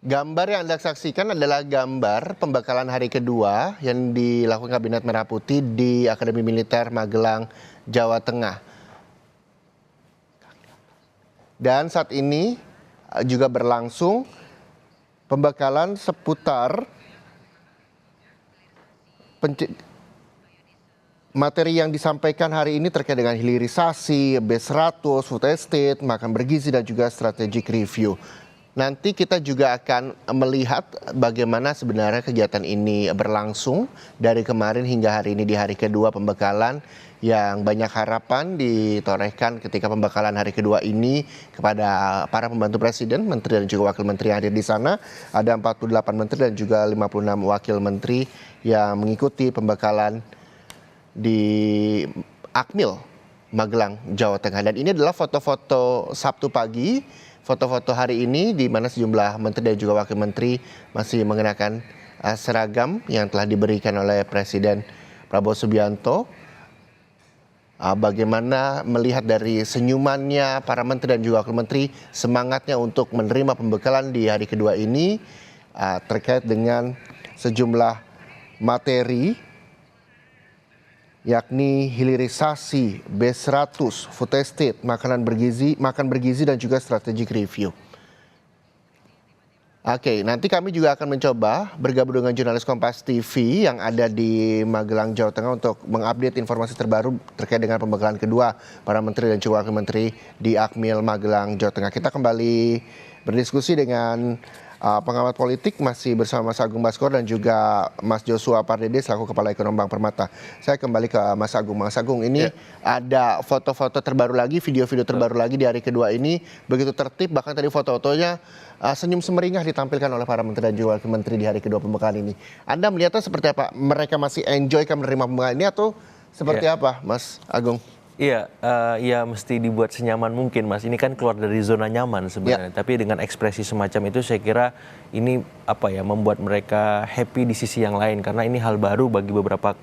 Gambar yang Anda saksikan adalah gambar pembekalan hari kedua yang dilakukan Kabinet Merah Putih di Akademi Militer Magelang, Jawa Tengah. Dan saat ini juga berlangsung pembekalan seputar materi yang disampaikan hari ini terkait dengan hilirisasi, B100, food estate, makan bergizi, dan juga strategic review. Nanti kita juga akan melihat bagaimana sebenarnya kegiatan ini berlangsung dari kemarin hingga hari ini di hari kedua pembekalan, yang banyak harapan ditorehkan ketika pembekalan hari kedua ini kepada para pembantu presiden, menteri dan juga wakil menteri yang hadir di sana. Ada 48 menteri dan juga 56 wakil menteri yang mengikuti pembekalan di Akmil Magelang, Jawa Tengah. Dan ini adalah foto-foto Sabtu pagi, foto-foto hari ini di mana sejumlah menteri dan juga wakil menteri masih mengenakan seragam yang telah diberikan oleh Presiden Prabowo Subianto. Bagaimana melihat dari senyumannya para menteri dan juga wakil menteri, semangatnya untuk menerima pembekalan di hari kedua ini terkait dengan sejumlah materi, yakni hilirisasi, B100, food estate, makan bergizi dan juga strategic review. Oke, nanti kami juga akan mencoba bergabung dengan jurnalis Kompas TV yang ada di Magelang, Jawa Tengah untuk mengupdate informasi terbaru terkait dengan pembekalan kedua para menteri dan juga wakil menteri di Akmil Magelang, Jawa Tengah. Kita kembali berdiskusi dengan pengamat politik, masih bersama Mas Agung Baskor dan juga Mas Joshua Pardede selaku Kepala Ekonom Bank Permata. Saya kembali ke Mas Agung. Mas Agung, ini ada foto-foto terbaru lagi, video-video terbaru lagi di hari kedua ini, begitu tertib, bahkan tadi foto-fotonya senyum semeringah ditampilkan oleh para menteri dan juga wakil menteri di hari kedua pembekalan ini. Anda melihatnya seperti apa? Mereka masih enjoy kan menerima pembekalan ini atau seperti apa, Mas Agung? Iya, ya mesti dibuat senyaman mungkin, Mas. Ini kan keluar dari zona nyaman sebenarnya. Tapi dengan ekspresi semacam itu saya kira ini membuat mereka happy di sisi yang lain, karena ini hal baru bagi beberapa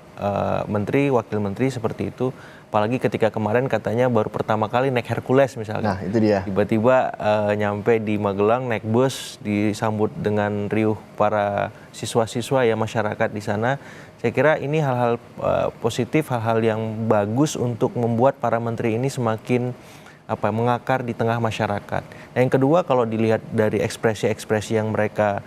menteri, wakil menteri seperti itu. Apalagi ketika kemarin katanya baru pertama kali naik Hercules misalnya. Nah, itu dia. Tiba-tiba nyampe di Magelang naik bus, disambut dengan riuh para siswa-siswa ya, masyarakat di sana. Saya kira ini hal-hal positif, hal-hal yang bagus untuk membuat para menteri ini semakin mengakar di tengah masyarakat. Nah, yang kedua, kalau dilihat dari ekspresi-ekspresi yang mereka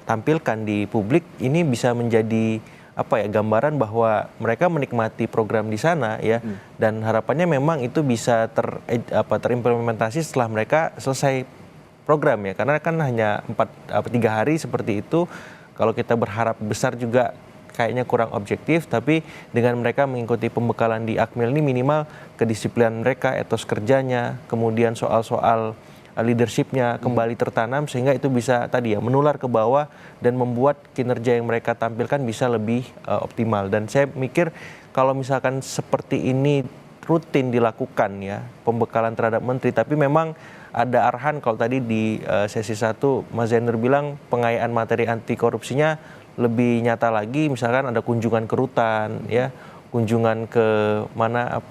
tampilkan di publik, ini bisa menjadi gambaran bahwa mereka menikmati program di sana ya, dan harapannya memang itu bisa terimplementasi setelah mereka selesai program ya, karena kan hanya 3 hari seperti itu. Kalau kita berharap besar juga kayaknya kurang objektif, tapi dengan mereka mengikuti pembekalan di Akmil ini minimal kedisiplinan mereka, etos kerjanya, kemudian soal-soal leadershipnya kembali tertanam, sehingga itu bisa menular ke bawah dan membuat kinerja yang mereka tampilkan bisa lebih optimal. Dan saya mikir kalau misalkan seperti ini rutin dilakukan ya, pembekalan terhadap menteri, tapi memang ada arahan. Kalau tadi di sesi 1 Mas Zainur bilang pengayaan materi anti korupsinya lebih nyata lagi, misalkan ada kunjungan ke rutan ya, kunjungan ke mana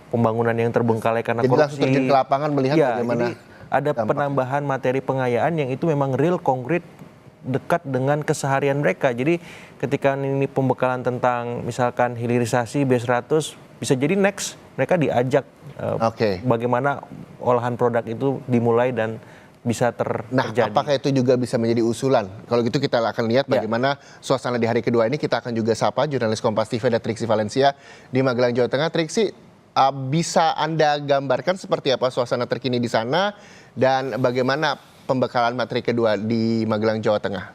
pembangunan yang terbengkalai karena korupsi. Jadi langsung terjun ke lapangan melihat bagaimana. Jadi ada penambahan materi pengayaan yang itu memang real, konkret, dekat dengan keseharian mereka. Jadi ketika ini pembekalan tentang misalkan hilirisasi B100, bisa jadi next mereka diajak bagaimana olahan produk itu dimulai dan bisa terjadi. Apakah itu juga bisa menjadi usulan? Kalau gitu kita akan lihat bagaimana suasana di hari kedua ini. Kita akan juga sapa jurnalis Kompas TV ada Triksi Valencia di Magelang, Jawa Tengah. Triksi, bisa Anda gambarkan seperti apa suasana terkini di sana dan bagaimana pembekalan materi kedua di Magelang, Jawa Tengah?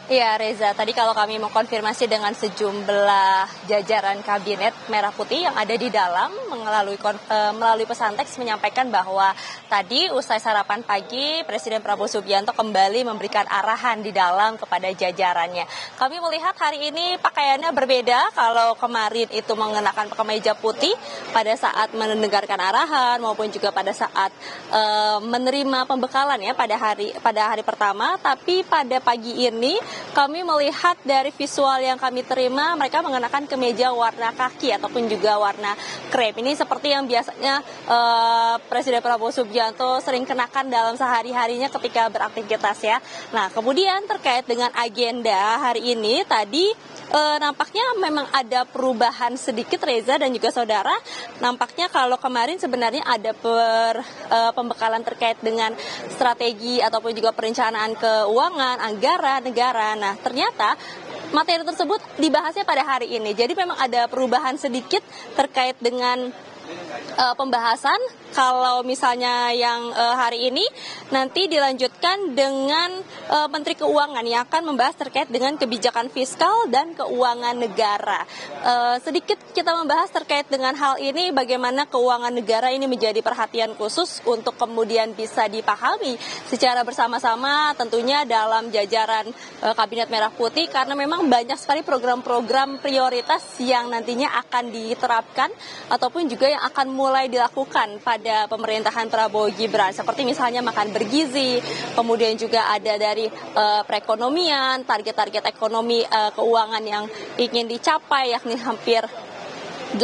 Iya Reza, tadi kalau kami mengkonfirmasi dengan sejumlah jajaran Kabinet Merah Putih yang ada di dalam melalui pesan teks menyampaikan bahwa tadi usai sarapan pagi Presiden Prabowo Subianto kembali memberikan arahan di dalam kepada jajarannya. Kami melihat hari ini pakaiannya berbeda. Kalau kemarin itu mengenakan kemeja putih pada saat mendengarkan arahan maupun juga pada saat menerima pembekalan ya pada hari pertama, tapi pada pagi ini kami melihat dari visual yang kami terima, mereka mengenakan kemeja warna kaki ataupun juga warna krem. Ini seperti yang biasanya Presiden Prabowo Subianto sering kenakan dalam sehari-harinya ketika beraktivitas ya. Nah, kemudian terkait dengan agenda hari ini tadi nampaknya memang ada perubahan sedikit Reza dan juga saudara. Nampaknya kalau kemarin sebenarnya ada pembekalan terkait dengan strategi ataupun juga perencanaan keuangan, anggaran negara. Nah, ternyata materi tersebut dibahasnya pada hari ini. Jadi memang ada perubahan sedikit terkait dengan pembahasan. Kalau misalnya yang hari ini nanti dilanjutkan dengan Menteri Keuangan yang akan membahas terkait dengan kebijakan fiskal dan keuangan negara. Sedikit kita membahas terkait dengan hal ini, bagaimana keuangan negara ini menjadi perhatian khusus untuk kemudian bisa dipahami secara bersama-sama tentunya dalam jajaran Kabinet Merah Putih, karena memang banyak sekali program-program prioritas yang nantinya akan diterapkan ataupun juga yang akan mulai dilakukan pada pemerintahan Prabowo Gibran, seperti misalnya makan bergizi, kemudian juga ada dari perekonomian, target-target ekonomi keuangan yang ingin dicapai yakni hampir 8%,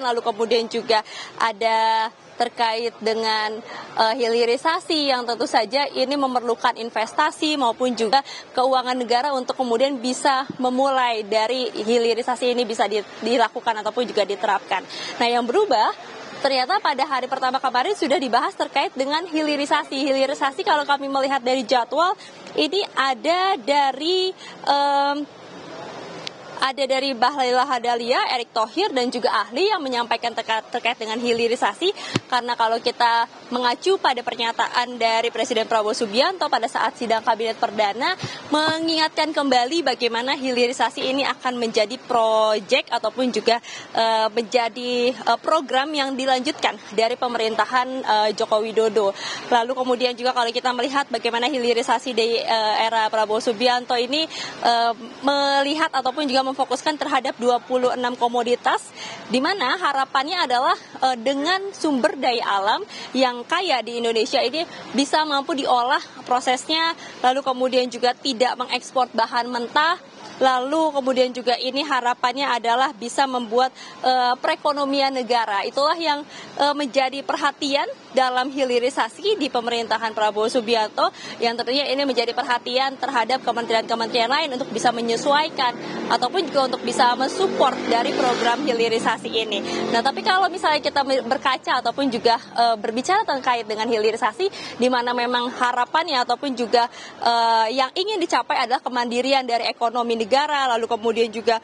lalu kemudian juga ada terkait dengan hilirisasi yang tentu saja ini memerlukan investasi maupun juga keuangan negara untuk kemudian bisa memulai dari hilirisasi ini bisa dilakukan ataupun juga diterapkan. Nah, yang berubah ternyata pada hari pertama kemarin sudah dibahas terkait dengan hilirisasi. Hilirisasi kalau kami melihat dari jadwal ini ada dari Bahlil Lahadalia, Erick Thohir dan juga ahli yang menyampaikan terkait dengan hilirisasi, karena kalau kita mengacu pada pernyataan dari Presiden Prabowo Subianto pada saat sidang Kabinet Perdana mengingatkan kembali bagaimana hilirisasi ini akan menjadi proyek ataupun juga menjadi program yang dilanjutkan dari pemerintahan Joko Widodo. Lalu kemudian juga kalau kita melihat bagaimana hilirisasi di era Prabowo Subianto ini melihat ataupun juga memfokuskan terhadap 26 komoditas, di mana harapannya adalah dengan sumber daya alam yang kaya di Indonesia ini bisa mampu diolah prosesnya, lalu kemudian juga tidak mengekspor bahan mentah. Lalu kemudian juga ini harapannya adalah bisa membuat perekonomian negara. Itulah yang menjadi perhatian dalam hilirisasi di pemerintahan Prabowo Subianto, yang tentunya ini menjadi perhatian terhadap kementerian-kementerian lain untuk bisa menyesuaikan ataupun juga untuk bisa mensupport dari program hilirisasi ini. Nah, tapi kalau misalnya kita berkaca ataupun juga berbicara terkait dengan hilirisasi, di mana memang harapannya ataupun juga yang ingin dicapai adalah kemandirian dari ekonomi negara, lalu kemudian juga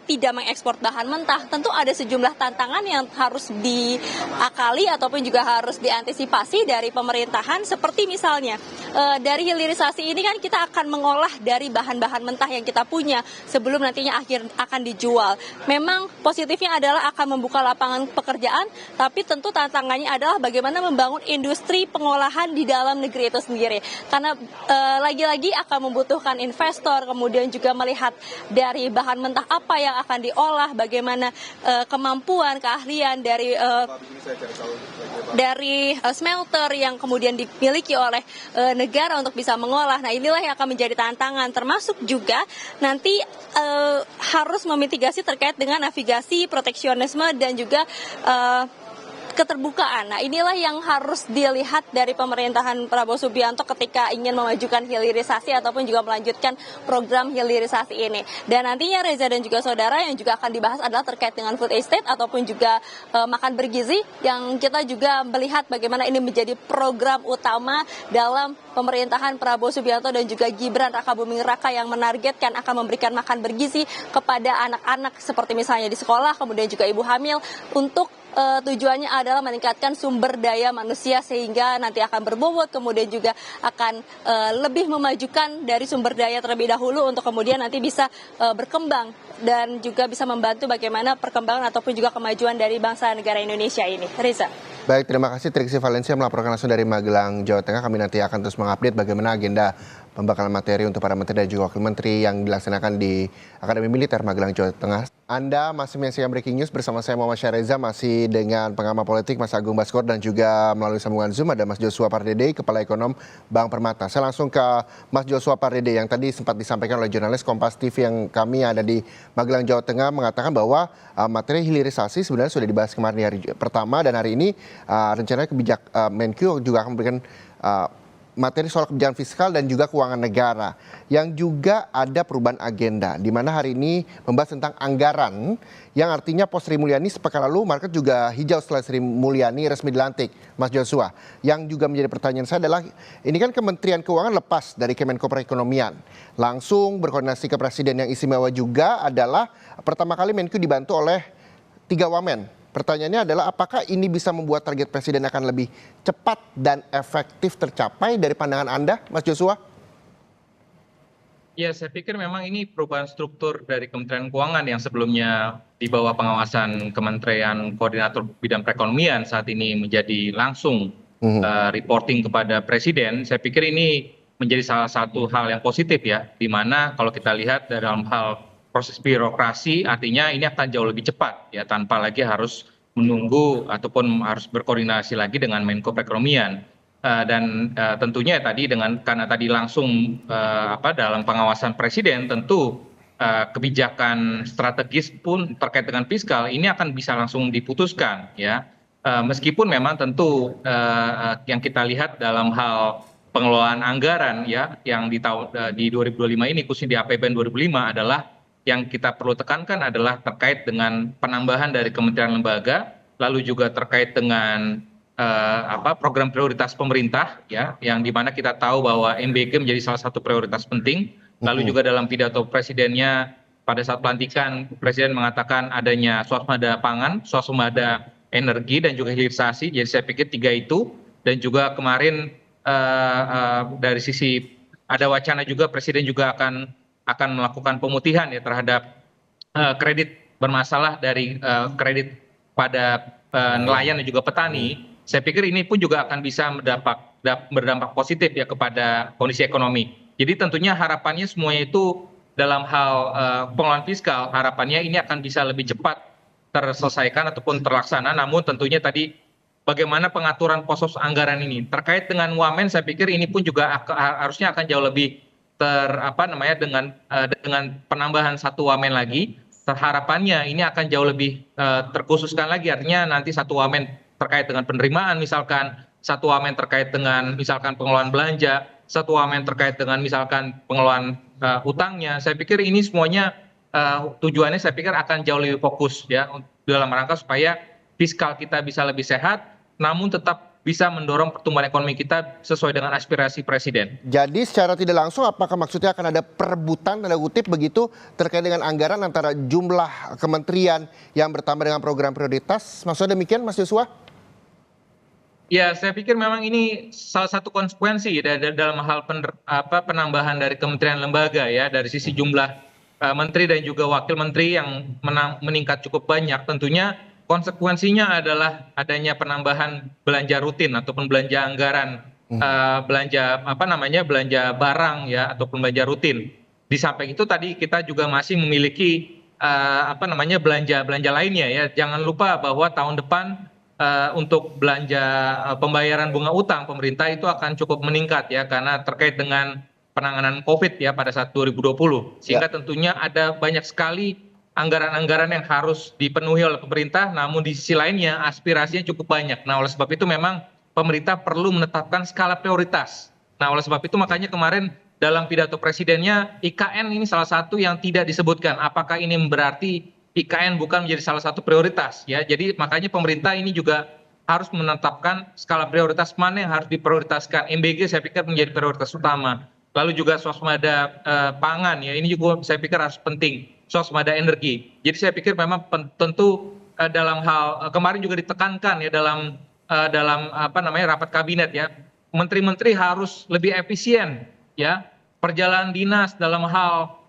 tidak mengekspor bahan mentah, tentu ada sejumlah tantangan yang harus diakali ataupun juga harus diantisipasi dari pemerintahan, seperti misalnya dari hilirisasi ini kan kita akan mengolah dari bahan-bahan mentah yang kita punya sebelum nantinya akan dijual. Memang positifnya adalah akan membuka lapangan pekerjaan, tapi tentu tantangannya adalah bagaimana membangun industri pengolahan di dalam negeri itu sendiri, karena lagi-lagi akan membutuhkan investor, kemudian juga melihat dari bahan mentah apa yang akan diolah, bagaimana kemampuan, keahlian dari smelter yang kemudian dimiliki oleh negara untuk bisa mengolah. Nah, inilah yang akan menjadi tantangan, termasuk juga nanti harus memitigasi terkait dengan navigasi, proteksionisme dan juga keterbukaan. Nah, inilah yang harus dilihat dari pemerintahan Prabowo Subianto ketika ingin memajukan hilirisasi ataupun juga melanjutkan program hilirisasi ini. Dan nantinya Reza dan juga saudara, yang juga akan dibahas adalah terkait dengan food estate ataupun juga makan bergizi, yang kita juga melihat bagaimana ini menjadi program utama dalam pemerintahan Prabowo Subianto dan juga Gibran Rakabuming Raka, yang menargetkan akan memberikan makan bergizi kepada anak-anak seperti misalnya di sekolah, kemudian juga ibu hamil, untuk tujuannya adalah meningkatkan sumber daya manusia sehingga nanti akan berbobot, kemudian juga akan lebih memajukan dari sumber daya terlebih dahulu untuk kemudian nanti bisa berkembang dan juga bisa membantu bagaimana perkembangan ataupun juga kemajuan dari bangsa negara Indonesia ini. Reza. Baik, terima kasih Triksi Valencia melaporkan langsung dari Magelang, Jawa Tengah. Kami nanti akan terus mengupdate bagaimana agenda pembekalan materi untuk para menteri dan juga wakil menteri yang dilaksanakan di Akademi Militer Magelang, Jawa Tengah. Anda masih menyaksikan Breaking News bersama saya Muhammad Syareza, masih dengan pengamat politik Mas Agung Baskor dan juga melalui sambungan Zoom ada Mas Joshua Pardede, Kepala Ekonom Bank Permata. Saya langsung ke Mas Joshua Pardede yang tadi sempat disampaikan oleh jurnalis Kompas TV yang kami ada di Magelang, Jawa Tengah mengatakan bahwa materi hilirisasi sebenarnya sudah dibahas kemarin di hari pertama dan hari ini rencananya Menkyu juga akan memberikan materi soal kebijakan fiskal dan juga keuangan negara yang juga ada perubahan agenda di mana hari ini membahas tentang anggaran yang artinya pos Sri Mulyani sepekan lalu market juga hijau setelah Sri Mulyani resmi dilantik, Mas Joshua. Yang juga menjadi pertanyaan saya adalah ini kan Kementerian Keuangan lepas dari Kemenko Perekonomian langsung berkoordinasi ke Presiden. Yang istimewa juga adalah pertama kali Menkyu dibantu oleh 3 wamen. Pertanyaannya adalah apakah ini bisa membuat target Presiden akan lebih cepat dan efektif tercapai dari pandangan Anda, Mas Joshua? Ya, saya pikir memang ini perubahan struktur dari Kementerian Keuangan yang sebelumnya di bawah pengawasan Kementerian Koordinator Bidang Perekonomian saat ini menjadi langsung reporting kepada Presiden. Saya pikir ini menjadi salah satu hal yang positif ya, di mana kalau kita lihat dalam hal proses birokrasi artinya ini akan jauh lebih cepat ya tanpa lagi harus menunggu ataupun harus berkoordinasi lagi dengan Menko Perekonomian dan tentunya tadi karena tadi langsung dalam pengawasan Presiden tentu kebijakan strategis pun terkait dengan fiskal ini akan bisa langsung diputuskan ya meskipun memang tentu yang kita lihat dalam hal pengelolaan anggaran ya yang di 2025 ini khususnya di APBN 2005 adalah yang kita perlu tekankan adalah terkait dengan penambahan dari kementerian lembaga, lalu juga terkait dengan program prioritas pemerintah, ya, yang dimana kita tahu bahwa MBG menjadi salah satu prioritas penting. Lalu juga dalam pidato presidennya pada saat pelantikan, Presiden mengatakan adanya swasembada pangan, swasembada energi dan juga hilirisasi. Jadi saya pikir 3 itu dan juga kemarin dari sisi ada wacana juga Presiden juga akan melakukan pemutihan ya terhadap kredit bermasalah dari kredit pada nelayan dan juga petani. Saya pikir ini pun juga akan bisa berdampak positif ya kepada kondisi ekonomi. Jadi tentunya harapannya semuanya itu dalam hal pengelolaan fiskal, harapannya ini akan bisa lebih cepat terselesaikan ataupun terlaksana. Namun tentunya tadi bagaimana pengaturan pos anggaran ini terkait dengan wamen, saya pikir ini pun juga harusnya akan jauh lebih dengan penambahan 1 wamen lagi, harapannya ini akan jauh lebih terkhususkan lagi, artinya nanti 1 wamen terkait dengan penerimaan misalkan, 1 wamen terkait dengan misalkan pengelolaan belanja, 1 wamen terkait dengan misalkan pengelolaan utangnya. Saya pikir ini semuanya tujuannya saya pikir akan jauh lebih fokus ya dalam rangka supaya fiskal kita bisa lebih sehat, namun tetap bisa mendorong pertumbuhan ekonomi kita sesuai dengan aspirasi Presiden. Jadi secara tidak langsung apakah maksudnya akan ada perebutan tanda kutip begitu terkait dengan anggaran antara jumlah kementerian yang bertambah dengan program prioritas? Maksudnya demikian Mas Joshua? Ya, saya pikir memang ini salah satu konsekuensi dalam hal penambahan dari kementerian lembaga ya dari sisi jumlah menteri dan juga wakil menteri yang meningkat cukup banyak. Tentunya konsekuensinya adalah adanya penambahan belanja rutin ataupun belanja anggaran, belanja barang ya ataupun belanja rutin. Di samping itu tadi kita juga masih memiliki belanja lainnya ya. Jangan lupa bahwa tahun depan untuk belanja pembayaran bunga utang pemerintah itu akan cukup meningkat ya karena terkait dengan penanganan Covid ya pada saat 2020. Sehingga tentunya ada banyak sekali anggaran-anggaran yang harus dipenuhi oleh pemerintah, namun di sisi lainnya aspirasinya cukup banyak. Nah, oleh sebab itu memang pemerintah perlu menetapkan skala prioritas. Nah, oleh sebab itu makanya kemarin dalam pidato presidennya IKN ini salah satu yang tidak disebutkan. Apakah ini berarti IKN bukan menjadi salah satu prioritas? Ya, jadi makanya pemerintah ini juga harus menetapkan skala prioritas mana yang harus diprioritaskan. MBG saya pikir menjadi prioritas utama. Lalu juga swasembada pangan ya ini juga saya pikir harus penting. Swasembada energi. Jadi saya pikir memang tentu dalam hal kemarin juga ditekankan ya dalam rapat kabinet ya menteri-menteri harus lebih efisien ya perjalanan dinas dalam hal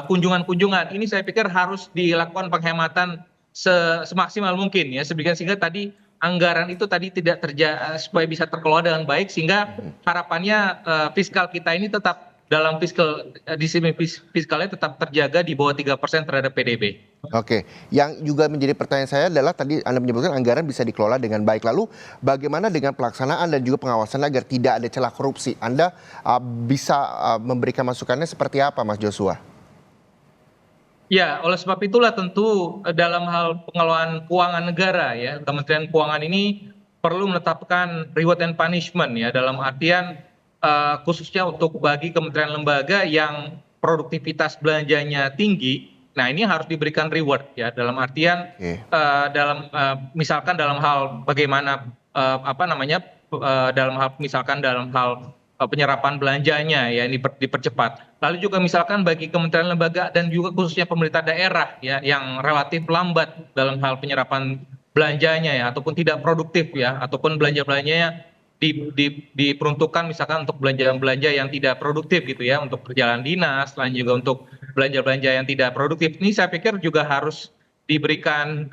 kunjungan-kunjungan. Ini saya pikir harus dilakukan penghematan semaksimal mungkin ya, sehingga tadi anggaran itu tadi tidak supaya bisa terkelola dengan baik, sehingga harapannya fiskal kita ini tetap dalam disiplin fiskalnya tetap terjaga di bawah 3% terhadap PDB. Oke, yang juga menjadi pertanyaan saya adalah tadi Anda menyebutkan anggaran bisa dikelola dengan baik. Lalu bagaimana dengan pelaksanaan dan juga pengawasan agar tidak ada celah korupsi? Anda bisa memberikan masukannya seperti apa, Mas Joshua? Ya, oleh sebab itulah tentu dalam hal pengelolaan keuangan negara ya, Kementerian Keuangan ini perlu menetapkan reward and punishment ya, dalam artian khususnya untuk bagi kementerian lembaga yang produktivitas belanjanya tinggi. Nah, ini harus diberikan reward ya, dalam artian misalkan dalam hal bagaimana dalam hal penyerapan belanjanya ya, ini dipercepat. Lalu juga misalkan bagi kementerian lembaga dan juga khususnya pemerintah daerah ya, yang relatif lambat dalam hal penyerapan belanjanya ya, ataupun tidak produktif ya, ataupun belanja-belanjanya diperuntukkan misalkan untuk belanja-belanja yang tidak produktif gitu ya, untuk perjalanan dinas, lain juga untuk belanja-belanja yang tidak produktif. Ini saya pikir juga harus diberikan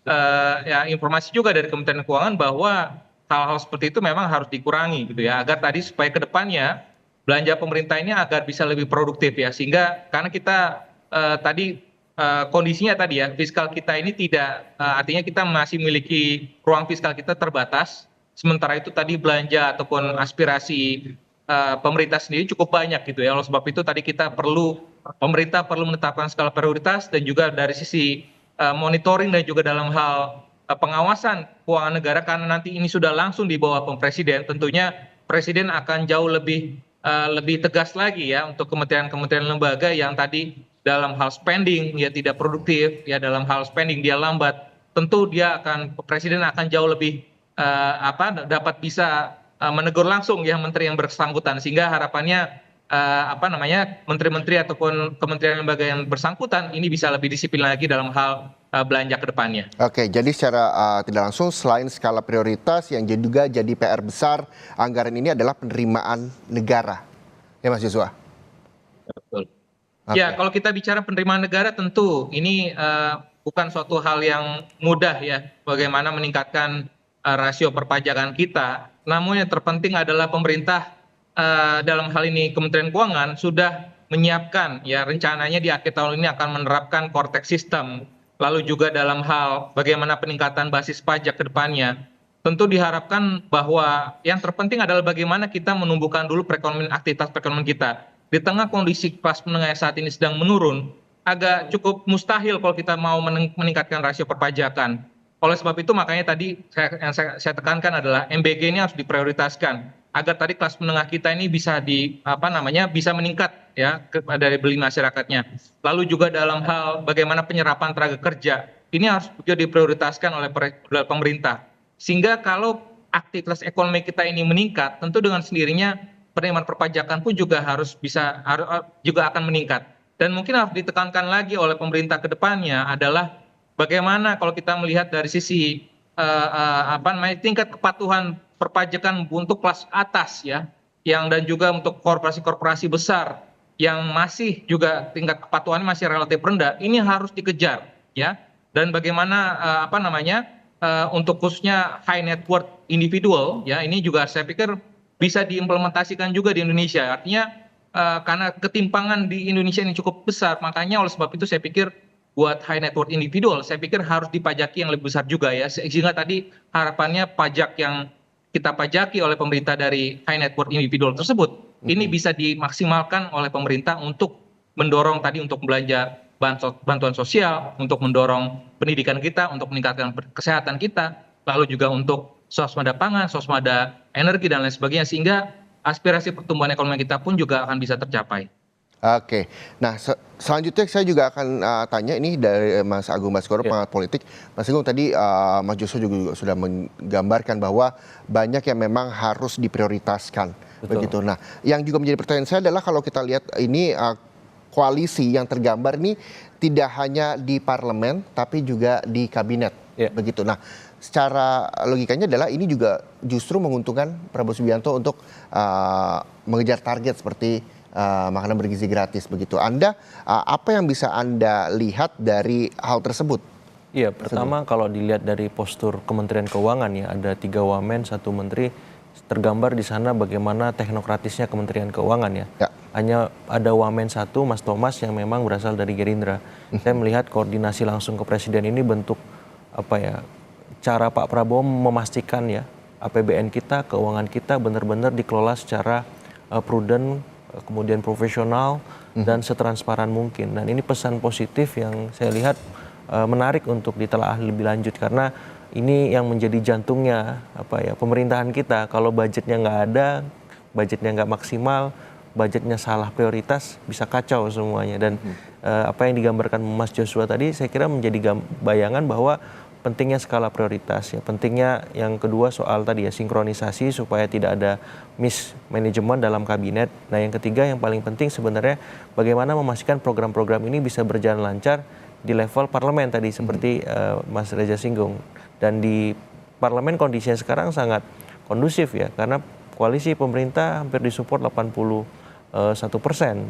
ya, informasi juga dari Kementerian Keuangan bahwa hal-hal seperti itu memang harus dikurangi gitu ya, agar tadi supaya ke depannya belanja pemerintah ini agar bisa lebih produktif ya, sehingga karena kita kondisinya tadi ya, fiskal kita ini tidak artinya kita masih memiliki ruang fiskal kita terbatas, sementara itu tadi belanja ataupun aspirasi pemerintah sendiri cukup banyak gitu ya. Oleh sebab itu tadi pemerintah perlu menetapkan skala prioritas dan juga dari sisi monitoring dan juga dalam hal pengawasan keuangan negara, karena nanti ini sudah langsung di bawah Presiden, tentunya Presiden akan jauh lebih tegas lagi ya untuk kementerian-kementerian lembaga yang tadi dalam hal spending ya tidak produktif ya, dalam hal spending dia lambat, tentu Presiden akan jauh lebih dapat bisa menegur langsung ya menteri yang bersangkutan, sehingga harapannya menteri-menteri ataupun kementerian lembaga yang bersangkutan ini bisa lebih disiplin lagi dalam hal belanja ke depannya. Oke, jadi secara tidak langsung selain skala prioritas yang juga jadi PR besar anggaran ini adalah penerimaan negara. Ya Mas Joshua? Betul. Okay. Ya, kalau kita bicara penerimaan negara tentu ini bukan suatu hal yang mudah ya, bagaimana meningkatkan rasio perpajakan kita. Namun yang terpenting adalah pemerintah dalam hal ini Kementerian Keuangan sudah menyiapkan ya, rencananya di akhir tahun ini akan menerapkan Cortex System. Lalu juga dalam hal bagaimana peningkatan basis pajak ke depannya. Tentu diharapkan bahwa yang terpenting adalah bagaimana kita menumbuhkan dulu aktivitas perekonomian kita. Di tengah kondisi kelas menengah saat ini sedang menurun, agak cukup mustahil kalau kita mau meningkatkan rasio perpajakan. Oleh sebab itu makanya tadi yang saya tekankan adalah MBG ini harus diprioritaskan agar tadi kelas menengah kita ini bisa bisa meningkat ya dari beli masyarakatnya. Lalu juga dalam hal bagaimana penyerapan tenaga kerja ini harus juga diprioritaskan oleh pemerintah. Sehingga kalau aktivitas ekonomi kita ini meningkat, tentu dengan sendirinya penerimaan perpajakan pun juga juga akan meningkat. Dan mungkin harus ditekankan lagi oleh pemerintah ke depannya adalah bagaimana kalau kita melihat dari sisi tingkat kepatuhan perpajakan untuk kelas atas ya, dan juga untuk korporasi-korporasi besar yang masih juga tingkat kepatuhannya masih relatif rendah, ini harus dikejar ya. Dan bagaimana untuk khususnya high net worth individual ya, ini juga saya pikir bisa diimplementasikan juga di Indonesia. Artinya karena ketimpangan di Indonesia ini cukup besar, makanya oleh sebab itu saya pikir buat high net worth individual saya pikir harus dipajaki yang lebih besar juga ya, sehingga tadi harapannya pajak yang kita pajaki oleh pemerintah dari high net worth individual tersebut ini bisa dimaksimalkan oleh pemerintah untuk mendorong tadi untuk belanja bantuan sosial, untuk mendorong pendidikan kita, untuk meningkatkan kesehatan kita, lalu juga untuk swasembada pangan, swasembada energi dan lain sebagainya, sehingga aspirasi pertumbuhan ekonomi kita pun juga akan bisa tercapai. Oke, nah selanjutnya saya juga akan tanya ini dari Mas Agung Baskoro, pengamat politik. Mas Agung, tadi Mas Joshua juga sudah menggambarkan bahwa banyak yang memang harus diprioritaskan. Betul. Begitu. Nah, yang juga menjadi pertanyaan saya adalah kalau kita lihat ini koalisi yang tergambar ini tidak hanya di parlemen tapi juga di kabinet. Begitu. Nah, secara logikanya adalah ini juga justru menguntungkan Prabowo Subianto untuk mengejar target seperti makanan bergizi gratis begitu. Anda apa yang bisa Anda lihat dari hal tersebut? Iya, pertama kalau dilihat dari postur Kementerian Keuangan ya, ada 3 wamen, 1 menteri, tergambar di sana bagaimana teknokratisnya Kementerian Keuangan ya. Ya. Hanya ada wamen 1, Mas Thomas, yang memang berasal dari Gerindra. Saya melihat koordinasi langsung ke Presiden ini bentuk cara Pak Prabowo memastikan ya APBN kita, keuangan kita benar-benar dikelola secara prudent, kemudian profesional dan setransparan mungkin. Dan ini pesan positif yang saya lihat menarik untuk ditelaah lebih lanjut, karena ini yang menjadi jantungnya pemerintahan kita. Kalau budgetnya nggak ada, budgetnya nggak maksimal, budgetnya salah prioritas, bisa kacau semuanya. Dan apa yang digambarkan Mas Joshua tadi, saya kira menjadi bayangan bahwa pentingnya skala prioritas ya. Pentingnya yang kedua soal tadi ya, sinkronisasi supaya tidak ada mismanagement dalam kabinet. Nah yang ketiga yang paling penting sebenarnya bagaimana memastikan program-program ini bisa berjalan lancar di level parlemen tadi seperti Mas Reza singgung. Dan di parlemen kondisinya sekarang sangat kondusif ya, karena koalisi pemerintah hampir disupport 81%,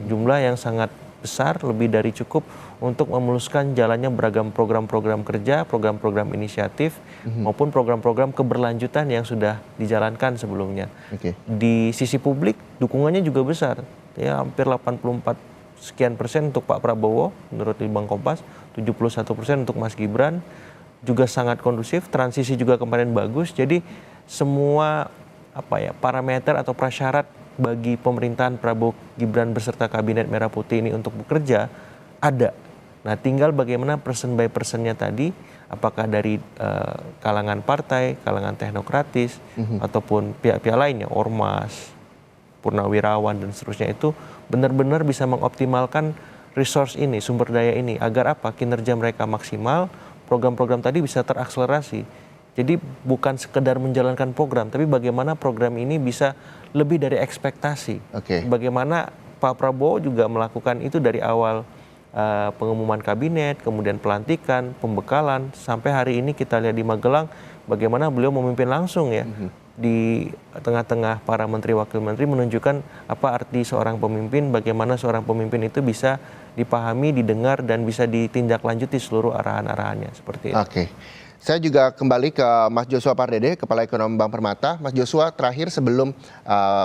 jumlah yang sangat besar, lebih dari cukup untuk memuluskan jalannya beragam program-program kerja, program-program inisiatif maupun program-program keberlanjutan yang sudah dijalankan sebelumnya. Di sisi publik dukungannya juga besar ya, hampir 84 sekian persen untuk Pak Prabowo menurut Litbang Kompas, 71% untuk Mas Gibran, juga sangat kondusif. Transisi juga kemarin bagus. Jadi semua parameter atau prasyarat bagi pemerintahan Prabowo Gibran beserta kabinet Merah Putih ini untuk bekerja ada. Nah tinggal bagaimana person by personnya tadi, apakah dari kalangan partai, kalangan teknokratis ataupun pihak-pihak lainnya, ormas, purnawirawan dan seterusnya, itu benar-benar bisa mengoptimalkan resource ini, sumber daya ini, agar kinerja mereka maksimal, program-program tadi bisa terakselerasi. Jadi bukan sekedar menjalankan program, tapi bagaimana program ini bisa lebih dari ekspektasi. Bagaimana Pak Prabowo juga melakukan itu dari awal pengumuman kabinet, kemudian pelantikan, pembekalan, sampai hari ini kita lihat di Magelang bagaimana beliau memimpin langsung ya. Di tengah-tengah para menteri wakil menteri, menunjukkan apa arti seorang pemimpin, bagaimana seorang pemimpin itu bisa dipahami, didengar, dan bisa ditindaklanjuti seluruh arahan-arahannya seperti itu. Saya juga kembali ke Mas Joshua Pardede, Kepala Ekonomi Bank Permata. Mas Joshua, terakhir sebelum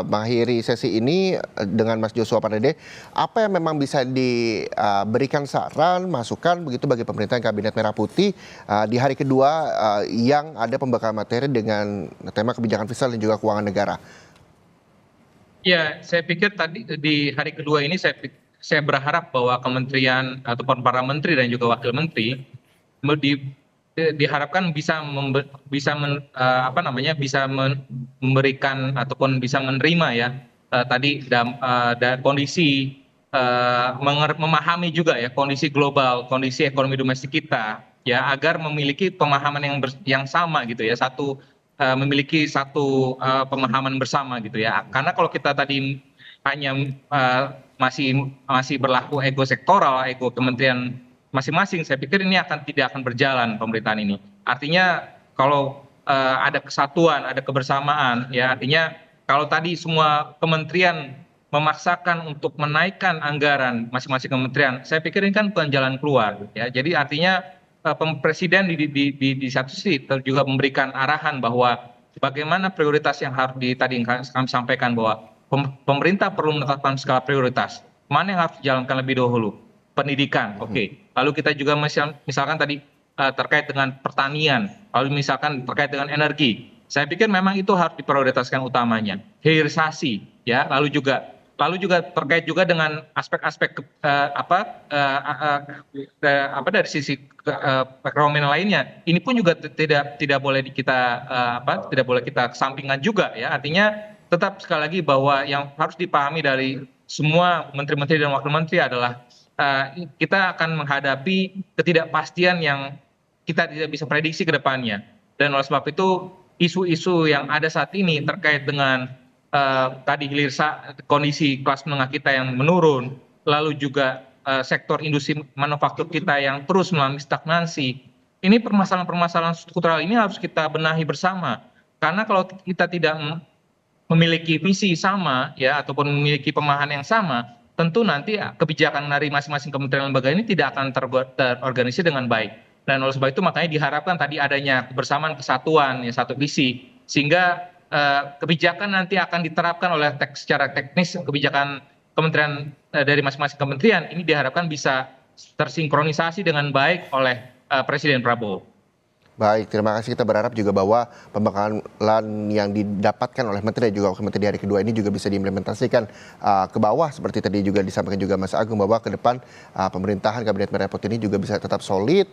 mengakhiri sesi ini dengan Mas Joshua Pardede, apa yang memang bisa diberikan saran, masukan begitu bagi pemerintahan Kabinet Merah Putih di hari kedua yang ada pembekalan materi dengan tema kebijakan fiskal dan juga keuangan negara? Ya, saya pikir tadi di hari kedua ini saya berharap bahwa kementerian ataupun para menteri dan juga wakil menteri diharapkan bisa memberikan ataupun bisa menerima ya tadi kondisi, memahami juga ya kondisi global, kondisi ekonomi domestik kita ya, agar memiliki pemahaman yang sama gitu ya, memiliki satu pemahaman bersama gitu ya. Karena kalau kita tadi hanya masih berlaku ego sektoral, ego kementerian masing-masing, saya pikir ini tidak akan berjalan pemerintahan ini. Artinya kalau ada kesatuan, ada kebersamaan, ya artinya kalau tadi semua kementerian memaksakan untuk menaikkan anggaran masing-masing kementerian, saya pikir ini kan bukan jalan keluar. Ya, jadi artinya Presiden di satu sisi juga memberikan arahan bahwa bagaimana prioritas yang harus tadi kami sampaikan, bahwa pemerintah perlu menetapkan skala prioritas. Mana yang harus dijalankan lebih dahulu? Pendidikan, lalu kita juga misalkan tadi terkait dengan pertanian, lalu misalkan terkait dengan energi. Saya pikir memang itu harus diprioritaskan utamanya. Hilirisasi, ya, lalu juga terkait juga dengan aspek-aspek dari sisi perekonomian lainnya. Ini pun juga tidak boleh kita kesampingkan juga, ya. Artinya tetap sekali lagi bahwa yang harus dipahami dari semua menteri-menteri dan wakil menteri adalah kita akan menghadapi ketidakpastian yang kita tidak bisa prediksi ke depannya. Dan oleh sebab itu isu-isu yang ada saat ini terkait dengan tadi kondisi kelas menengah kita yang menurun, lalu juga sektor industri manufaktur kita yang terus mengalami stagnansi. Ini permasalahan-permasalahan struktural ini harus kita benahi bersama. Karena kalau kita tidak memiliki visi sama ya ataupun memiliki pemahaman yang sama, tentu nanti kebijakan dari masing-masing kementerian lembaga ini tidak akan terorganisir dengan baik. Dan oleh sebab itu makanya diharapkan tadi adanya kebersamaan, kesatuan, ya satu visi, sehingga kebijakan nanti akan diterapkan oleh secara teknis kebijakan kementerian dari masing-masing kementerian ini diharapkan bisa tersinkronisasi dengan baik oleh Presiden Prabowo. Baik, terima kasih. Kita berharap juga bahwa pembekalan yang didapatkan oleh Menteri dan juga Wakil Menteri di hari kedua ini juga bisa diimplementasikan ke bawah seperti tadi juga disampaikan juga Mas Agung, bahwa ke depan pemerintahan Kabinet Merah Putih ini juga bisa tetap solid,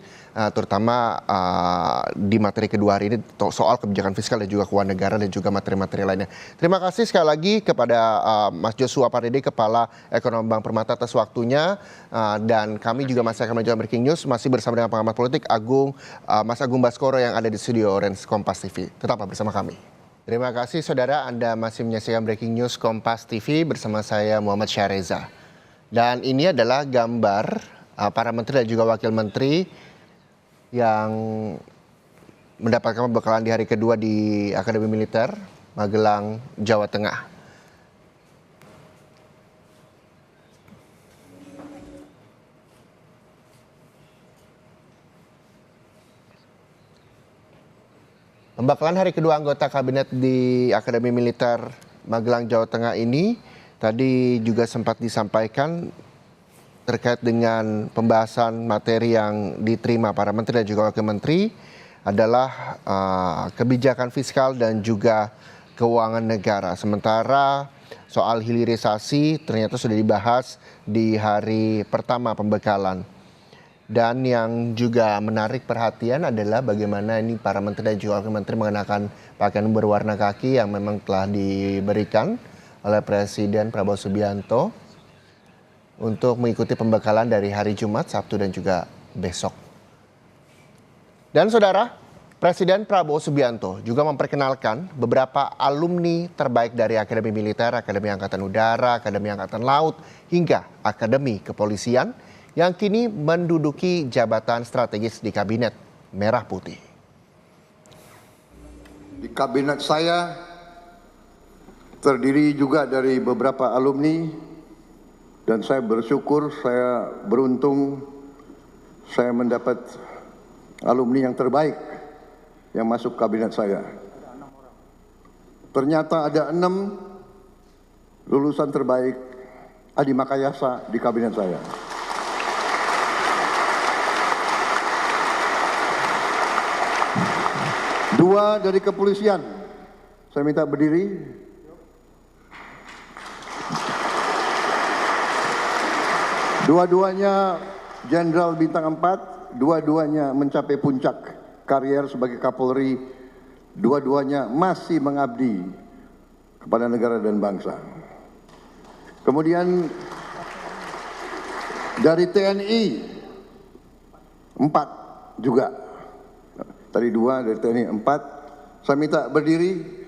terutama di materi kedua hari ini soal kebijakan fiskal dan juga keuangan negara dan juga materi-materi lainnya. Terima kasih sekali lagi kepada Mas Joshua Pardede, Kepala Ekonomi Bank Permata, atas waktunya, dan kami juga masih akan melanjutkan Breaking News masih bersama dengan pengamat politik Mas Agung Baskoro yang ada di studio Orange Kompas TV. Tetaplah bersama kami. Terima kasih saudara, Anda masih menyaksikan Breaking News Kompas TV bersama saya Muhammad Syareza. Dan ini adalah gambar para menteri dan juga wakil menteri yang mendapatkan pembekalan di hari kedua di Akademi Militer Magelang, Jawa Tengah. Pembekalan hari kedua anggota kabinet di Akademi Militer Magelang, Jawa Tengah ini tadi juga sempat disampaikan terkait dengan pembahasan materi yang diterima para menteri dan juga wakil menteri adalah kebijakan fiskal dan juga keuangan negara. Sementara soal hilirisasi ternyata sudah dibahas di hari pertama pembekalan. Dan yang juga menarik perhatian adalah bagaimana ini para menteri dan juga wakil menteri mengenakan pakaian berwarna kaki yang memang telah diberikan oleh Presiden Prabowo Subianto untuk mengikuti pembekalan dari hari Jumat, Sabtu dan juga besok. Dan saudara, Presiden Prabowo Subianto juga memperkenalkan beberapa alumni terbaik dari Akademi Militer, Akademi Angkatan Udara, Akademi Angkatan Laut, hingga Akademi Kepolisian yang kini menduduki jabatan strategis di Kabinet Merah Putih. Di kabinet saya terdiri juga dari beberapa alumni, dan saya bersyukur, saya beruntung saya mendapat alumni yang terbaik yang masuk kabinet saya. Ternyata ada 6 lulusan terbaik Adi Makayasa di kabinet saya. Dua dari kepolisian, saya minta berdiri. Dua-duanya Jenderal Bintang 4, dua-duanya mencapai puncak karier sebagai Kapolri, dua-duanya masih mengabdi kepada negara dan bangsa. Kemudian dari TNI 4 juga. Tadi 2 dari TNI 4. Saya minta berdiri.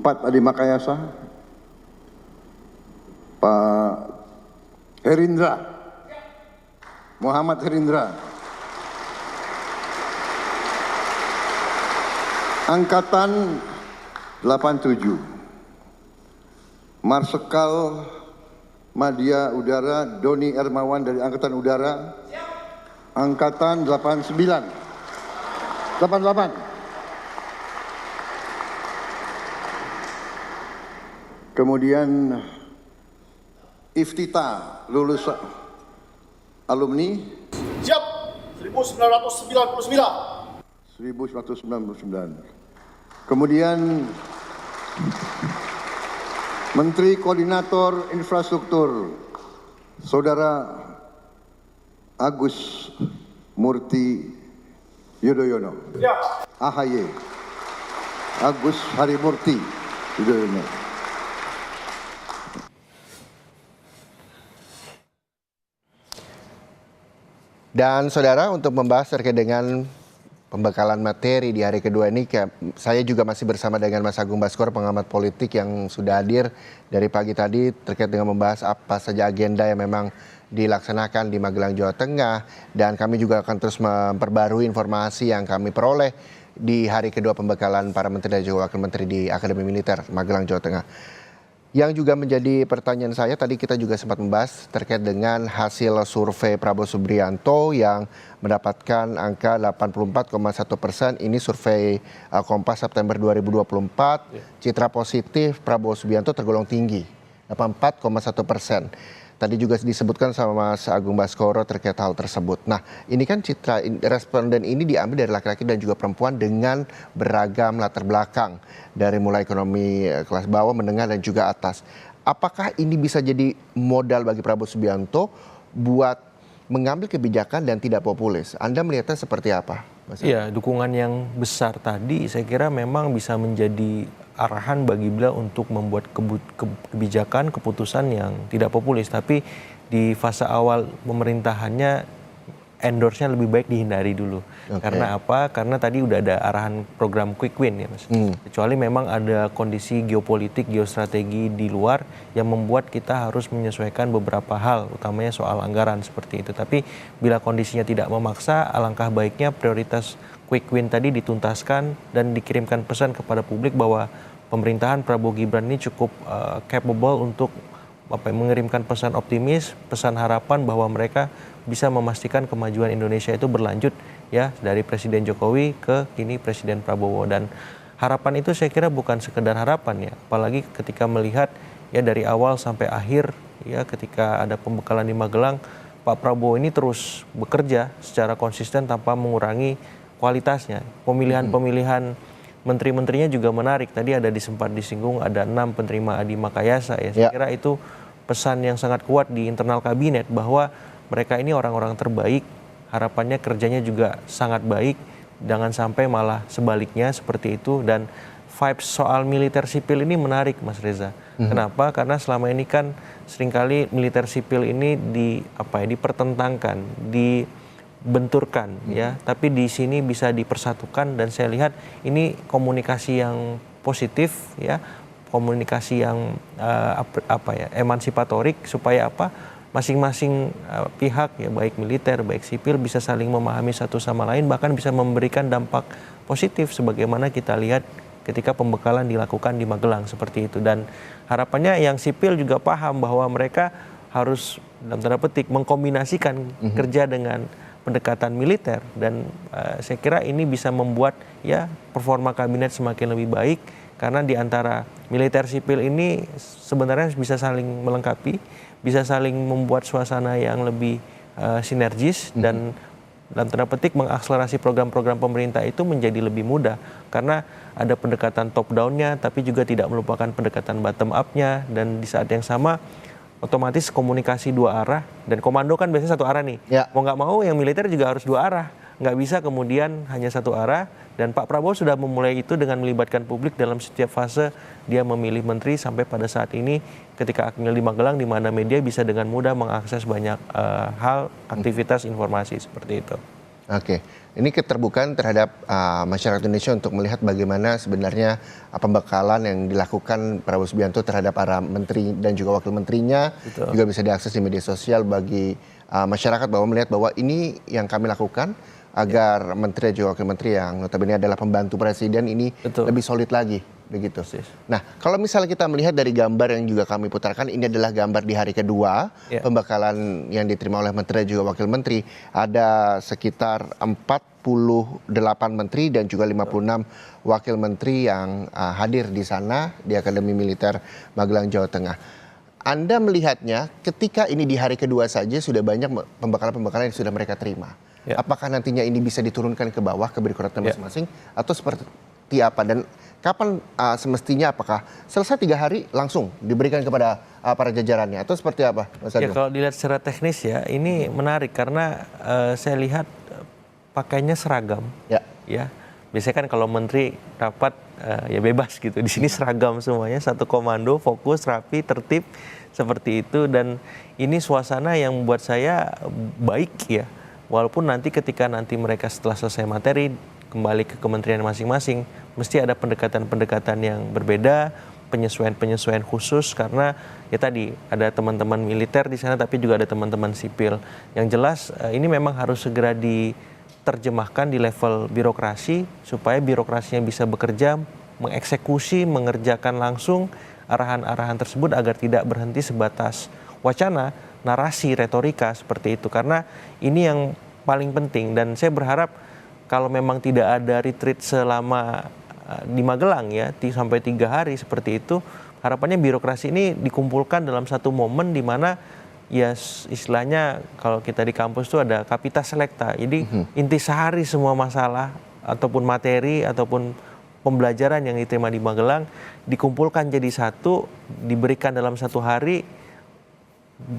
Adi Makayasa, Pak Herindra, Muhammad Herindra, Angkatan 87, Marsikal Madya Udara Doni Ermawan dari Angkatan Udara, Angkatan 88. Kemudian Iftita, lulus alumni. Siap, 1999. 1999. Kemudian Menteri Koordinator Infrastruktur, Saudara Agus Murti Yudhoyono. Siap. AHY, Agus Harimurti Yudhoyono. Dan saudara, untuk membahas terkait dengan pembekalan materi di hari kedua ini, saya juga masih bersama dengan Mas Agung Baskoro, pengamat politik yang sudah hadir dari pagi tadi terkait dengan membahas apa saja agenda yang memang dilaksanakan di Magelang, Jawa Tengah. Dan kami juga akan terus memperbarui informasi yang kami peroleh di hari kedua pembekalan para menteri dan juga wakil menteri di Akademi Militer Magelang, Jawa Tengah. Yang juga menjadi pertanyaan saya, tadi kita juga sempat membahas terkait dengan hasil survei Prabowo Subianto yang mendapatkan angka 84,1%. Ini survei Kompas September 2024. Citra positif Prabowo Subianto tergolong tinggi, 84,1%. Tadi juga disebutkan sama Mas Agung Baskoro terkait hal tersebut. Nah, ini kan citra responden ini diambil dari laki-laki dan juga perempuan dengan beragam latar belakang. Dari mulai ekonomi kelas bawah, menengah, dan juga atas. Apakah ini bisa jadi modal bagi Prabowo Subianto buat mengambil kebijakan dan tidak populis? Anda melihatnya seperti apa, Mas? Iya, dukungan yang besar tadi saya kira memang bisa menjadi arahan bagi beliau untuk membuat kebijakan, keputusan yang tidak populis. Tapi di fase awal pemerintahannya endorse-nya lebih baik dihindari dulu. Okay. Karena apa? Karena tadi udah ada arahan program quick win ya Mas. Kecuali memang ada kondisi geopolitik, geostrategi di luar yang membuat kita harus menyesuaikan beberapa hal, utamanya soal anggaran seperti itu. Tapi bila kondisinya tidak memaksa, alangkah baiknya prioritas quick win tadi dituntaskan dan dikirimkan pesan kepada publik bahwa pemerintahan Prabowo Gibran ini cukup capable untuk mengirimkan pesan optimis, pesan harapan bahwa mereka bisa memastikan kemajuan Indonesia itu berlanjut ya dari Presiden Jokowi ke kini Presiden Prabowo. Dan harapan itu saya kira bukan sekedar harapan ya, apalagi ketika melihat ya dari awal sampai akhir ya ketika ada pembekalan di Magelang, Pak Prabowo ini terus bekerja secara konsisten tanpa mengurangi kualitasnya. Pemilihan menteri-menterinya juga menarik. Tadi ada sempat disinggung ada 6 penerima Adi Makayasa ya. Saya kira itu pesan yang sangat kuat di internal kabinet bahwa mereka ini orang-orang terbaik, harapannya kerjanya juga sangat baik, jangan sampai malah sebaliknya seperti itu. Dan vibes soal militer sipil ini menarik Mas Reza. Kenapa? Karena selama ini kan seringkali militer sipil ini dipertentangkan, dibenturkan ya, tapi di sini bisa dipersatukan dan saya lihat ini komunikasi yang positif ya, komunikasi yang emansipatorik supaya masing-masing pihak ya baik militer baik sipil bisa saling memahami satu sama lain, bahkan bisa memberikan dampak positif sebagaimana kita lihat ketika pembekalan dilakukan di Magelang seperti itu. Dan harapannya yang sipil juga paham bahwa mereka harus dalam tanda petik mengkombinasikan kerja dengan pendekatan militer dan saya kira ini bisa membuat ya performa kabinet semakin lebih baik karena di antara militer sipil ini sebenarnya bisa saling melengkapi, bisa saling membuat suasana yang lebih sinergis dan dalam tanda petik mengakselerasi program-program pemerintah itu menjadi lebih mudah karena ada pendekatan top down-nya tapi juga tidak melupakan pendekatan bottom up-nya dan di saat yang sama otomatis komunikasi dua arah dan komando kan biasanya satu arah nih. Ya. Mau nggak mau yang militer juga harus dua arah. Nggak bisa kemudian hanya satu arah dan Pak Prabowo sudah memulai itu dengan melibatkan publik dalam setiap fase dia memilih menteri sampai pada saat ini ketika Akmil di Magelang di mana media bisa dengan mudah mengakses banyak hal, aktivitas, informasi seperti itu. Oke, ini keterbukaan terhadap masyarakat Indonesia untuk melihat bagaimana sebenarnya pembekalan yang dilakukan Prabowo Subianto terhadap para menteri dan juga wakil menterinya. Betul. Juga bisa diakses di media sosial bagi masyarakat bahwa melihat bahwa ini yang kami lakukan agar menteri dan juga wakil menteri yang notabene adalah pembantu presiden ini lebih solid lagi begitu. Nah, kalau misalnya kita melihat dari gambar yang juga kami putarkan, ini adalah gambar di hari kedua pembekalan yang diterima oleh menteri dan juga wakil menteri. Ada sekitar 48 menteri dan juga 56 wakil menteri yang hadir di sana di Akademi Militer Magelang, Jawa Tengah. Anda melihatnya ketika ini di hari kedua saja sudah banyak pembekalan-pembekalan yang sudah mereka terima. Apakah nantinya ini bisa diturunkan ke bawah ke birokratnya masing-masing atau seperti apa dan kapan semestinya, apakah selesai 3 hari langsung diberikan kepada para jajarannya atau seperti apa Mas Agung? Ya kalau dilihat secara teknis ya ini menarik karena saya lihat pakainya seragam ya. Biasanya kan kalau menteri rapat ya bebas gitu, di sini seragam semuanya, satu komando, fokus, rapi, tertib seperti itu dan ini suasana yang membuat saya baik ya. Walaupun nanti ketika nanti mereka setelah selesai materi kembali ke kementerian masing-masing, mesti ada pendekatan-pendekatan yang berbeda, penyesuaian-penyesuaian khusus, karena ya tadi ada teman-teman militer di sana tapi juga ada teman-teman sipil. Yang jelas ini memang harus segera diterjemahkan di level birokrasi supaya birokrasinya bisa bekerja, mengeksekusi, mengerjakan langsung arahan-arahan tersebut agar tidak berhenti sebatas wacana, narasi, retorika seperti itu. Karena ini yang paling penting, dan saya berharap kalau memang tidak ada retreat selama di Magelang ya sampai 3 hari seperti itu, harapannya birokrasi ini dikumpulkan dalam satu momen di mana ya istilahnya kalau kita di kampus itu ada kapita selecta. Jadi intisari semua masalah ataupun materi ataupun pembelajaran yang diterima di Magelang dikumpulkan jadi satu, diberikan dalam 1 hari.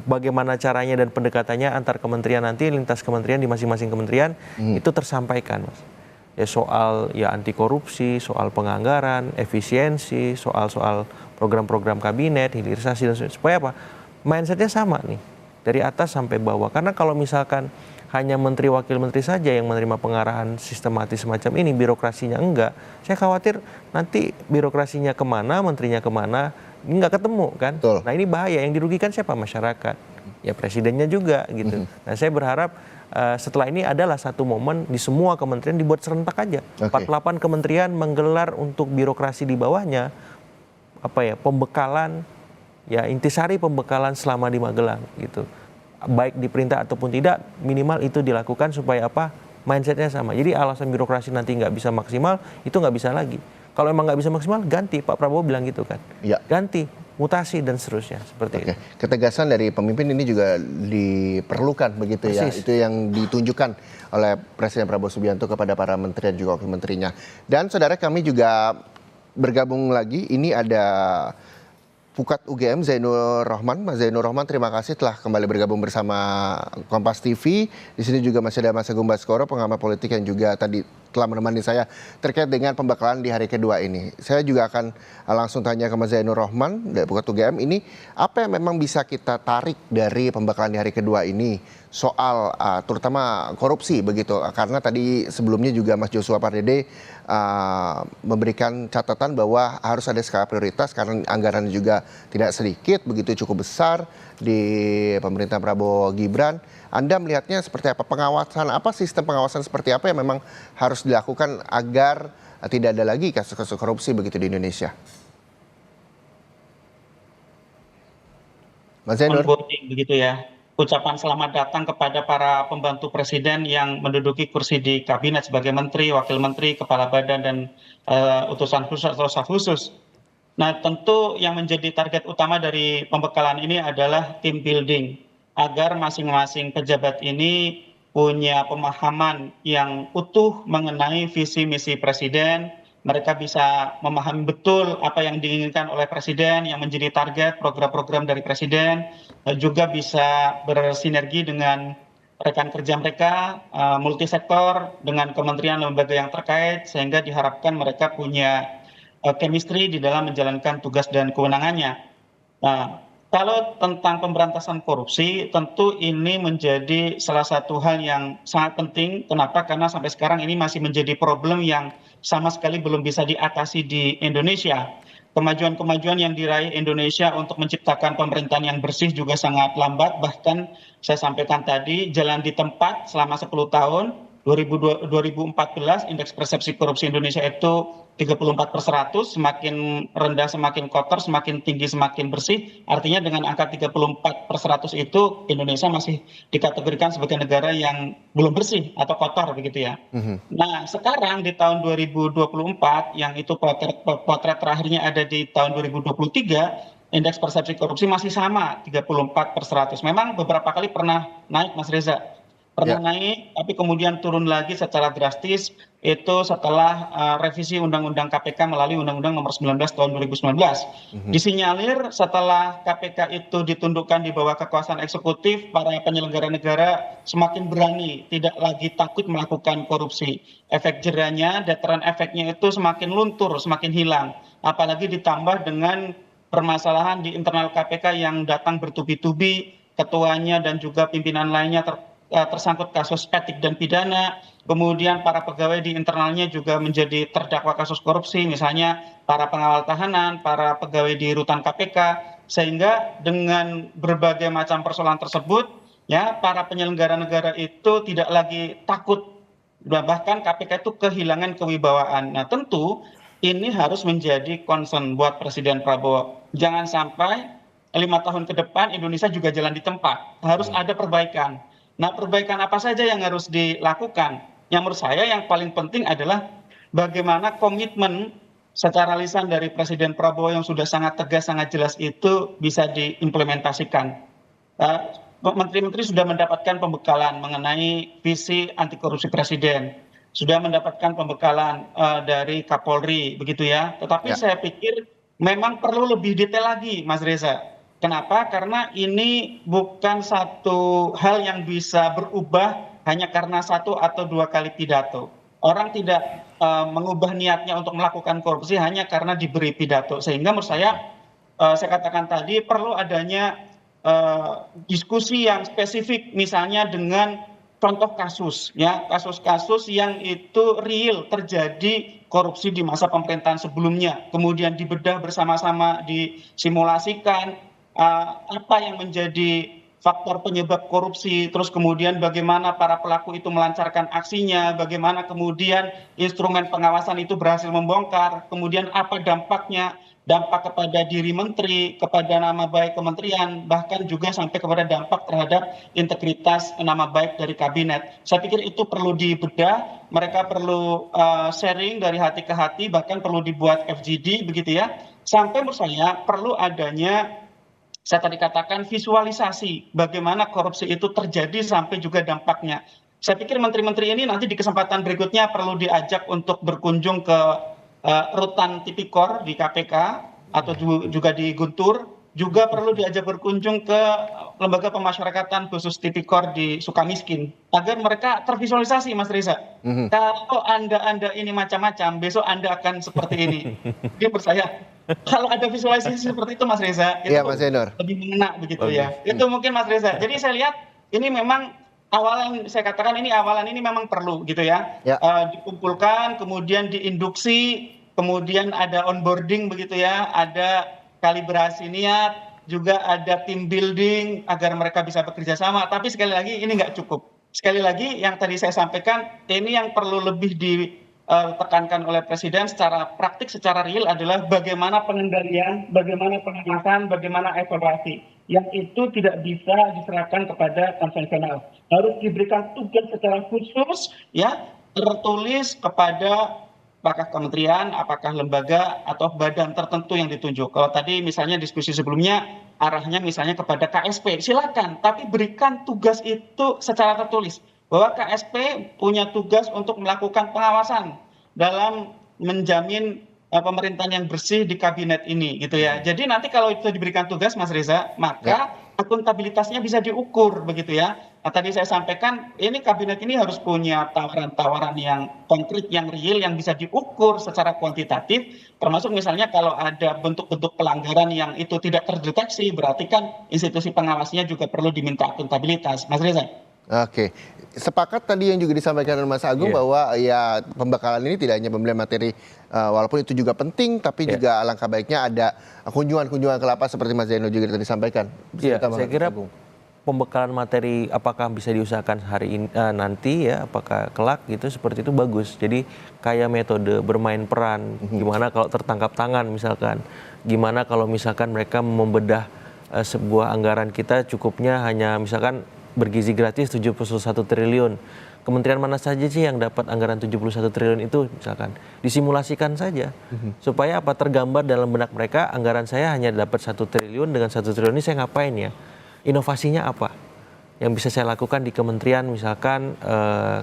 Bagaimana caranya dan pendekatannya antar kementerian nanti, lintas kementerian di masing-masing kementerian itu tersampaikan, Mas. Ya soal ya anti korupsi, soal penganggaran, efisiensi, soal program-program kabinet, hilirisasi dan supaya apa? Mindsetnya sama nih dari atas sampai bawah. Karena kalau misalkan hanya menteri wakil menteri saja yang menerima pengarahan sistematis semacam ini, birokrasinya enggak, saya khawatir nanti birokrasinya kemana, menterinya kemana, ini nggak ketemu kan. Betul. Nah ini bahaya, yang dirugikan siapa? Masyarakat, ya presidennya juga gitu. Nah saya berharap setelah ini adalah satu momen di semua kementerian dibuat serentak aja. 48 kementerian menggelar untuk birokrasi di bawahnya pembekalan, ya intisari pembekalan selama di Magelang gitu. Baik diperintah ataupun tidak, minimal itu dilakukan supaya mindsetnya sama. Jadi alasan birokrasi nanti nggak bisa maksimal, itu nggak bisa lagi. Kalau emang nggak bisa maksimal, ganti. Pak Prabowo bilang gitu kan. Ya. Ganti, mutasi dan seterusnya seperti itu. Ketegasan dari pemimpin ini juga diperlukan begitu. Persis. Ya. Itu yang ditunjukkan oleh Presiden Prabowo Subianto kepada para menteri dan juga wakil menterinya. Dan saudara, kami juga bergabung lagi. Ini ada Pukat UGM Zainur Rohman. Mas Zainur Rohman, terima kasih telah kembali bergabung bersama Kompas TV. Di sini juga masih ada Mas Agung Baskoro, pengamat politik yang juga tadi telah menemani saya terkait dengan pembekalan di hari kedua ini. Saya juga akan langsung tanya ke Mas Zainur Rohman dari Pukat UGM ini, apa yang memang bisa kita tarik dari pembekalan di hari kedua ini soal terutama korupsi begitu, karena tadi sebelumnya juga Mas Joshua Pardede memberikan catatan bahwa harus ada skala prioritas karena anggaran juga tidak sedikit, begitu cukup besar di pemerintahan Prabowo Gibran. Anda melihatnya seperti apa? Pengawasan apa, sistem pengawasan seperti apa yang memang harus dilakukan agar tidak ada lagi kasus-kasus korupsi begitu di Indonesia? Mas Zainur. Begitu ya. Ucapan selamat datang kepada para pembantu presiden yang menduduki kursi di kabinet sebagai menteri, wakil menteri, kepala badan, dan utusan khusus atau staf khusus. Nah, tentu yang menjadi target utama dari pembekalan ini adalah team building, agar masing-masing pejabat ini punya pemahaman yang utuh mengenai visi misi presiden. Mereka bisa memahami betul apa yang diinginkan oleh presiden, yang menjadi target program-program dari presiden, juga bisa bersinergi dengan rekan kerja mereka, multisektor, dengan kementerian lembaga yang terkait, sehingga diharapkan mereka punya chemistry di dalam menjalankan tugas dan kewenangannya. Nah, kalau tentang pemberantasan korupsi, tentu ini menjadi salah satu hal yang sangat penting. Kenapa? Karena sampai sekarang ini masih menjadi problem yang sama sekali belum bisa diatasi di Indonesia. Kemajuan-kemajuan yang diraih Indonesia untuk menciptakan pemerintahan yang bersih juga sangat lambat. Bahkan saya sampaikan tadi, jalan di tempat selama 10 tahun, 2014 indeks persepsi korupsi Indonesia itu 34/100, semakin rendah semakin kotor, semakin tinggi semakin bersih. Artinya dengan angka 34/100 itu Indonesia masih dikategorikan sebagai negara yang belum bersih atau kotor begitu ya. Nah, sekarang di tahun 2024 yang itu potret terakhirnya ada di tahun 2023, indeks persepsi korupsi masih sama 34/100. Memang beberapa kali pernah naik, Mas Reza. Naik, tapi kemudian turun lagi secara drastis itu setelah revisi Undang-Undang KPK melalui Undang-Undang Nomor 19 Tahun 2019. Disinyalir setelah KPK itu ditundukkan di bawah kekuasaan eksekutif, para penyelenggara negara semakin berani, tidak lagi takut melakukan korupsi. Efek jerahnya, dataran efeknya itu semakin luntur, semakin hilang. Apalagi ditambah dengan permasalahan di internal KPK yang datang bertubi-tubi, ketuanya dan juga pimpinan lainnya tersangkut kasus etik dan pidana, kemudian para pegawai di internalnya juga menjadi terdakwa kasus korupsi, misalnya para pengawal tahanan, para pegawai di rutan KPK, sehingga dengan berbagai macam persoalan tersebut, ya para penyelenggara negara itu tidak lagi takut, bahkan KPK itu kehilangan kewibawaan. Nah tentu ini harus menjadi concern buat Presiden Prabowo. Jangan sampai 5 tahun ke depan Indonesia juga jalan di tempat. Harus ada perbaikan. Nah perbaikan apa saja yang harus dilakukan? Yang menurut saya yang paling penting adalah bagaimana komitmen secara lisan dari Presiden Prabowo yang sudah sangat tegas, sangat jelas itu bisa diimplementasikan. Menteri-menteri sudah mendapatkan pembekalan mengenai visi anti korupsi presiden, sudah mendapatkan pembekalan dari Kapolri, begitu ya. Tetapi saya pikir memang perlu lebih detail lagi, Mas Reza. Kenapa? Karena ini bukan satu hal yang bisa berubah hanya karena 1 atau 2 kali pidato. Orang tidak mengubah niatnya untuk melakukan korupsi hanya karena diberi pidato. Sehingga menurut saya katakan tadi perlu adanya diskusi yang spesifik, misalnya dengan contoh kasus, ya kasus-kasus yang itu real terjadi korupsi di masa pemerintahan sebelumnya, kemudian dibedah bersama-sama, disimulasikan apa yang menjadi faktor penyebab korupsi, terus kemudian bagaimana para pelaku itu melancarkan aksinya, bagaimana kemudian instrumen pengawasan itu berhasil membongkar, kemudian apa dampaknya, dampak kepada diri menteri, kepada nama baik kementerian, bahkan juga sampai kepada dampak terhadap integritas nama baik dari kabinet. Saya pikir itu perlu dibedah, mereka perlu sharing dari hati ke hati, bahkan perlu dibuat FGD begitu ya, sampai menurut saya perlu adanya, saya tadi katakan visualisasi bagaimana korupsi itu terjadi sampai juga dampaknya. Saya pikir menteri-menteri ini nanti di kesempatan berikutnya perlu diajak untuk berkunjung ke rutan tipikor di KPK atau juga di Guntur, juga perlu diajak berkunjung ke lembaga pemasyarakatan khusus tipikor di Sukamiskin agar mereka tervisualisasi, Mas Reza. Kalau anda ini macam-macam, besok Anda akan seperti ini. Dia percaya kalau ada visualisasi seperti itu, Mas Reza, itu Mas Zainur lebih mengena begitu ya. Itu mungkin Mas Reza. Jadi saya lihat ini memang awalan, saya katakan ini awalan ini memang perlu gitu ya. Dikumpulkan, kemudian diinduksi, kemudian ada onboarding begitu ya, ada kalibrasi niat, juga ada team building agar mereka bisa bekerja sama. Tapi sekali lagi ini nggak cukup. Sekali lagi yang tadi saya sampaikan, ini yang perlu lebih ditekankan oleh Presiden secara praktik, secara real adalah bagaimana pengendalian, bagaimana pengawasan, bagaimana evaluasi. Yang itu tidak bisa diserahkan kepada konvensional. Harus diberikan tugas secara khusus, ya, tertulis kepada apakah kementerian, apakah lembaga, atau badan tertentu yang ditunjuk. Kalau tadi misalnya diskusi sebelumnya, arahnya misalnya kepada KSP, silakan. Tapi berikan tugas itu secara tertulis. Bahwa KSP punya tugas untuk melakukan pengawasan dalam menjamin pemerintahan yang bersih di kabinet ini, gitu ya. Jadi nanti kalau itu diberikan tugas, Mas Reza, maka akuntabilitasnya bisa diukur, begitu ya. Nah, tadi saya sampaikan, ini kabinet ini harus punya tawaran-tawaran yang konkret, yang real, yang bisa diukur secara kuantitatif, termasuk misalnya kalau ada bentuk-bentuk pelanggaran yang itu tidak terdeteksi, berarti kan institusi pengawasnya juga perlu diminta akuntabilitas, Mas Reza. Oke, sepakat tadi yang juga disampaikan oleh Mas Agung bahwa ya pembekalan ini tidak hanya pembelian materi, walaupun itu juga penting, tapi juga alangkah baiknya ada kunjungan-kunjungan ke lapas seperti Mas Zainur juga tadi sampaikan. Iya, saya kira pembekalan materi apakah bisa diusahakan hari ini nanti ya, apakah kelak gitu seperti itu bagus. Jadi kayak metode bermain peran, gimana kalau tertangkap tangan misalkan, gimana kalau misalkan mereka membedah sebuah anggaran kita cukupnya hanya misalkan bergizi gratis 71 triliun. Kementerian mana saja sih yang dapat anggaran 71 triliun itu misalkan. Disimulasikan saja. Supaya apa tergambar dalam benak mereka, anggaran saya hanya dapat 1 triliun, dengan 1 triliun ini saya ngapain ya? Inovasinya apa? Yang bisa saya lakukan di kementerian misalkan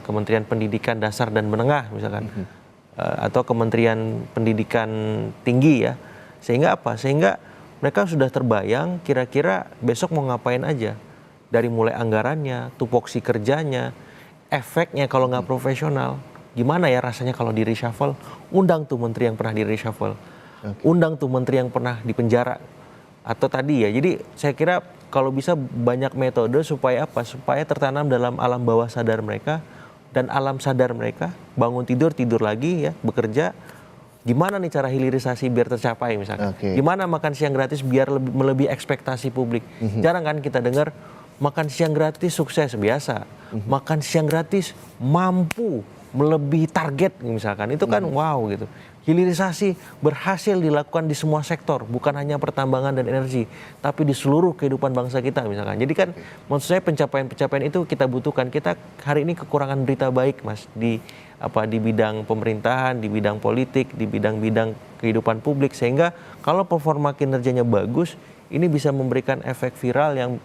Kementerian Pendidikan Dasar dan Menengah misalkan. Atau Kementerian Pendidikan Tinggi ya. Sehingga apa? Sehingga mereka sudah terbayang kira-kira besok mau ngapain aja. Dari mulai anggarannya, tupoksi kerjanya, efeknya kalau nggak profesional. Gimana ya rasanya kalau di reshuffle? Undang tuh menteri yang pernah di reshuffle. Undang tuh menteri yang pernah dipenjara. atau tadi ya. Jadi saya kira kalau bisa banyak metode supaya apa? Supaya tertanam dalam alam bawah sadar mereka dan alam sadar mereka. Bangun tidur lagi ya, bekerja. Gimana nih cara hilirisasi biar tercapai misalkan? Gimana makan siang gratis biar melebihi ekspektasi publik? Jarang kan kita dengar makan siang gratis sukses biasa. Makan siang gratis mampu melebihi target misalkan. Itu kan wow gitu. Hilirisasi berhasil dilakukan di semua sektor, bukan hanya pertambangan dan energi, tapi di seluruh kehidupan bangsa kita misalkan. Jadi kan maksud saya pencapaian-pencapaian itu kita butuhkan. Kita hari ini kekurangan berita baik Mas di bidang pemerintahan, di bidang politik, di bidang-bidang kehidupan publik, sehingga kalau performa kinerjanya bagus, ini bisa memberikan efek viral yang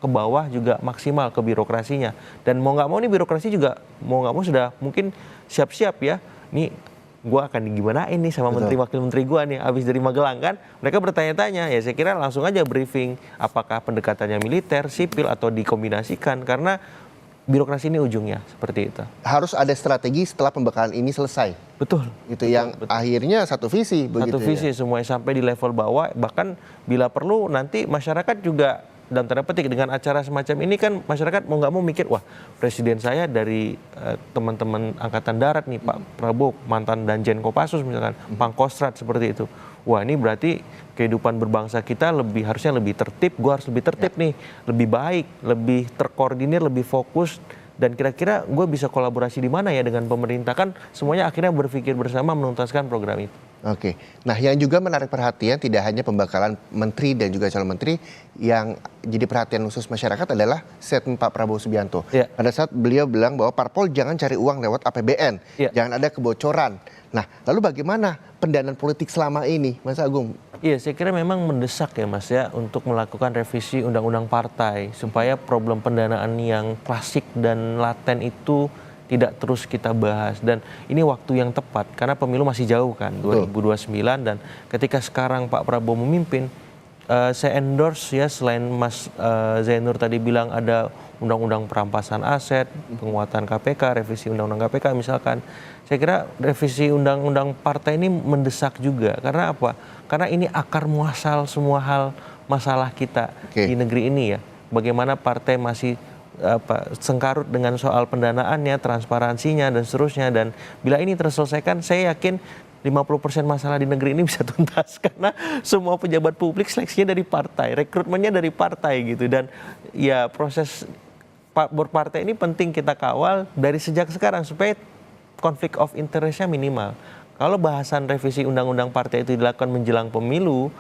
ke bawah juga maksimal ke birokrasinya. Dan mau nggak mau nih birokrasi juga mau nggak mau sudah mungkin siap-siap ya. Nih gue akan digimanain nih sama menteri wakil menteri gue nih abis dari Magelang kan. Mereka bertanya-tanya ya saya kira langsung aja briefing apakah pendekatannya militer, sipil atau dikombinasikan karena birokrasi ini ujungnya seperti itu. Harus ada strategi setelah pembekalan ini selesai. Betul. Itu yang akhirnya satu visi begitu. Satu visi semuanya sampai di level bawah, bahkan bila perlu nanti masyarakat juga dalam tanda petik dengan acara semacam ini kan masyarakat mau nggak mau mikir wah presiden saya dari teman-teman angkatan darat nih Pak Prabowo mantan Danjen Kopassus misalkan Pangkostrat seperti itu. Wah ini berarti kehidupan berbangsa kita harusnya lebih tertib, gue harus lebih tertib nih, lebih baik, lebih terkoordinir, lebih fokus, dan kira-kira gue bisa kolaborasi di mana ya dengan pemerintah, kan semuanya akhirnya berpikir bersama menuntaskan program itu. Oke, nah yang juga menarik perhatian tidak hanya pembekalan menteri dan juga calon menteri, yang jadi perhatian khusus masyarakat adalah statement Pak Prabowo Subianto. Pada saat beliau bilang bahwa parpol jangan cari uang lewat APBN, jangan ada kebocoran. Nah, lalu bagaimana pendanaan politik selama ini, Mas Agung? Iya, saya kira memang mendesak ya Mas ya untuk melakukan revisi undang-undang partai supaya problem pendanaan yang klasik dan laten itu tidak terus kita bahas, dan ini waktu yang tepat karena pemilu masih jauh kan 2029, dan ketika sekarang Pak Prabowo memimpin, saya endorse ya selain Mas Zainur tadi bilang ada undang-undang perampasan aset, penguatan KPK, revisi undang-undang KPK misalkan. Saya kira revisi undang-undang partai ini mendesak juga karena apa? Karena ini akar muasal semua hal masalah kita di negeri ini ya. Bagaimana partai masih sengkarut dengan soal pendanaannya, transparansinya dan seterusnya, dan bila ini terselesaikan saya yakin 50% masalah di negeri ini bisa tuntas karena semua pejabat publik seleksinya dari partai, rekrutmennya dari partai gitu, dan ya proses berpartai ini penting kita kawal dari sejak sekarang supaya konflik of interest-nya minimal. Kalau bahasan revisi undang-undang partai itu dilakukan menjelang pemilu,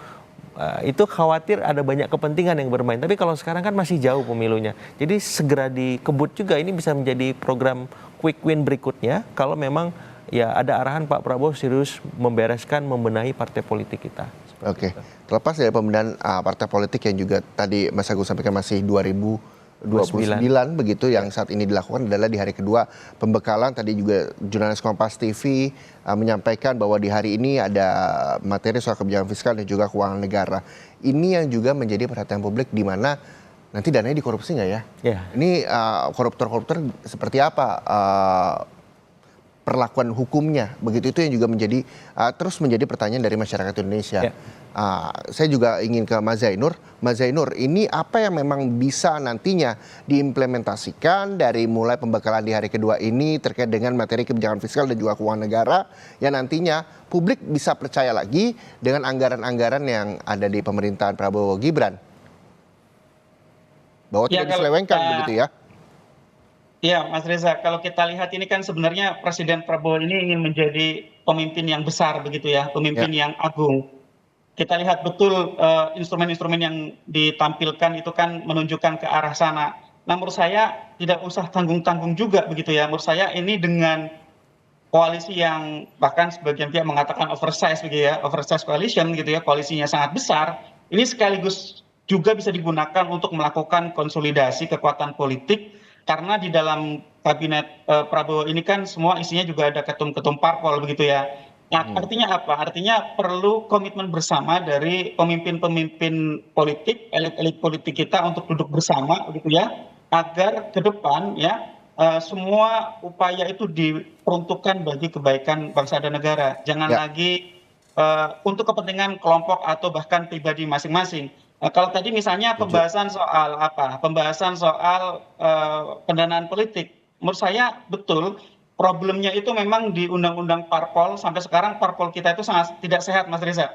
itu khawatir ada banyak kepentingan yang bermain. Tapi kalau sekarang kan masih jauh pemilunya. Jadi segera dikebut juga, ini bisa menjadi program quick win berikutnya kalau memang ya ada arahan Pak Prabowo serius membenahi partai politik kita. Oke, terlepas dari pembenahan partai politik yang juga tadi Mas Agung sampaikan masih 2029 begitu, yang saat ini dilakukan adalah di hari kedua pembekalan. Tadi juga jurnalis Kompas TV menyampaikan bahwa di hari ini ada materi soal kebijakan fiskal dan juga keuangan negara. Ini yang juga menjadi perhatian publik, di mana nanti dananya dikorupsi nggak ya? Ini koruptor-koruptor seperti apa perlakuan hukumnya, begitu, itu yang juga menjadi terus menjadi pertanyaan dari masyarakat Indonesia. Saya juga ingin ke Mas Zainur. Mas Zainur, ini apa yang memang bisa nantinya diimplementasikan dari mulai pembekalan di hari kedua ini terkait dengan materi kebijakan fiskal dan juga keuangan negara, yang nantinya publik bisa percaya lagi dengan anggaran-anggaran yang ada di pemerintahan Prabowo Gibran, bahwa tidak diselewengkan begitu ya? Ya, Mas Reza, kalau kita lihat ini kan sebenarnya Presiden Prabowo ini ingin menjadi pemimpin yang besar begitu ya, pemimpin yang agung. Kita lihat betul instrumen-instrumen yang ditampilkan itu kan menunjukkan ke arah sana. Nah, menurut saya tidak usah tanggung-tanggung juga begitu ya. Menurut saya ini dengan koalisi yang bahkan sebagian pihak mengatakan oversize begitu ya, oversize coalition gitu ya, koalisinya sangat besar. Ini sekaligus juga bisa digunakan untuk melakukan konsolidasi kekuatan politik, karena di dalam kabinet Prabowo ini kan semua isinya juga ada ketum-ketum parpol begitu ya. Nah, artinya apa? Artinya perlu komitmen bersama dari pemimpin-pemimpin politik, elit-elit politik kita untuk duduk bersama begitu ya, agar ke depan ya semua upaya itu diperuntukkan bagi kebaikan bangsa dan negara. Jangan lagi untuk kepentingan kelompok atau bahkan pribadi masing-masing. Kalau tadi misalnya pembahasan soal apa? Pembahasan soal pendanaan politik. Menurut saya betul problemnya itu memang di undang-undang parpol sampai sekarang parpol kita itu sangat tidak sehat, Mas Reza.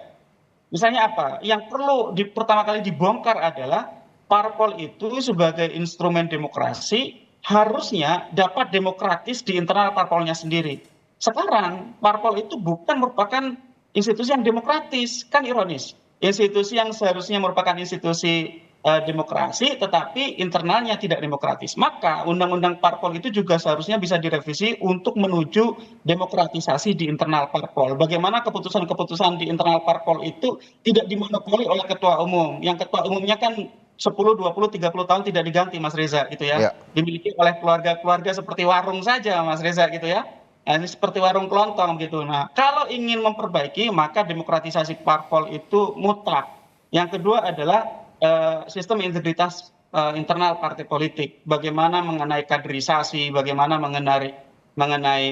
Misalnya apa? Yang perlu pertama kali dibongkar adalah parpol itu sebagai instrumen demokrasi harusnya dapat demokratis di internal parpolnya sendiri. Sekarang parpol itu bukan merupakan institusi yang demokratis, kan ironis. Institusi yang seharusnya merupakan institusi demokrasi, tetapi internalnya tidak demokratis. Maka undang-undang parpol itu juga seharusnya bisa direvisi untuk menuju demokratisasi di internal parpol. Bagaimana keputusan-keputusan di internal parpol itu tidak dimonopoli oleh ketua umum. Yang ketua umumnya kan 10, 20, 30 tahun tidak diganti, Mas Reza, gitu ya. Dimiliki oleh keluarga-keluarga seperti warung saja, Mas Reza, gitu ya. Nah, ini seperti warung kelontong gitu. Nah, kalau ingin memperbaiki, maka demokratisasi parpol itu mutlak. Yang kedua adalah sistem integritas internal partai politik. Bagaimana mengenai kaderisasi, bagaimana mengenai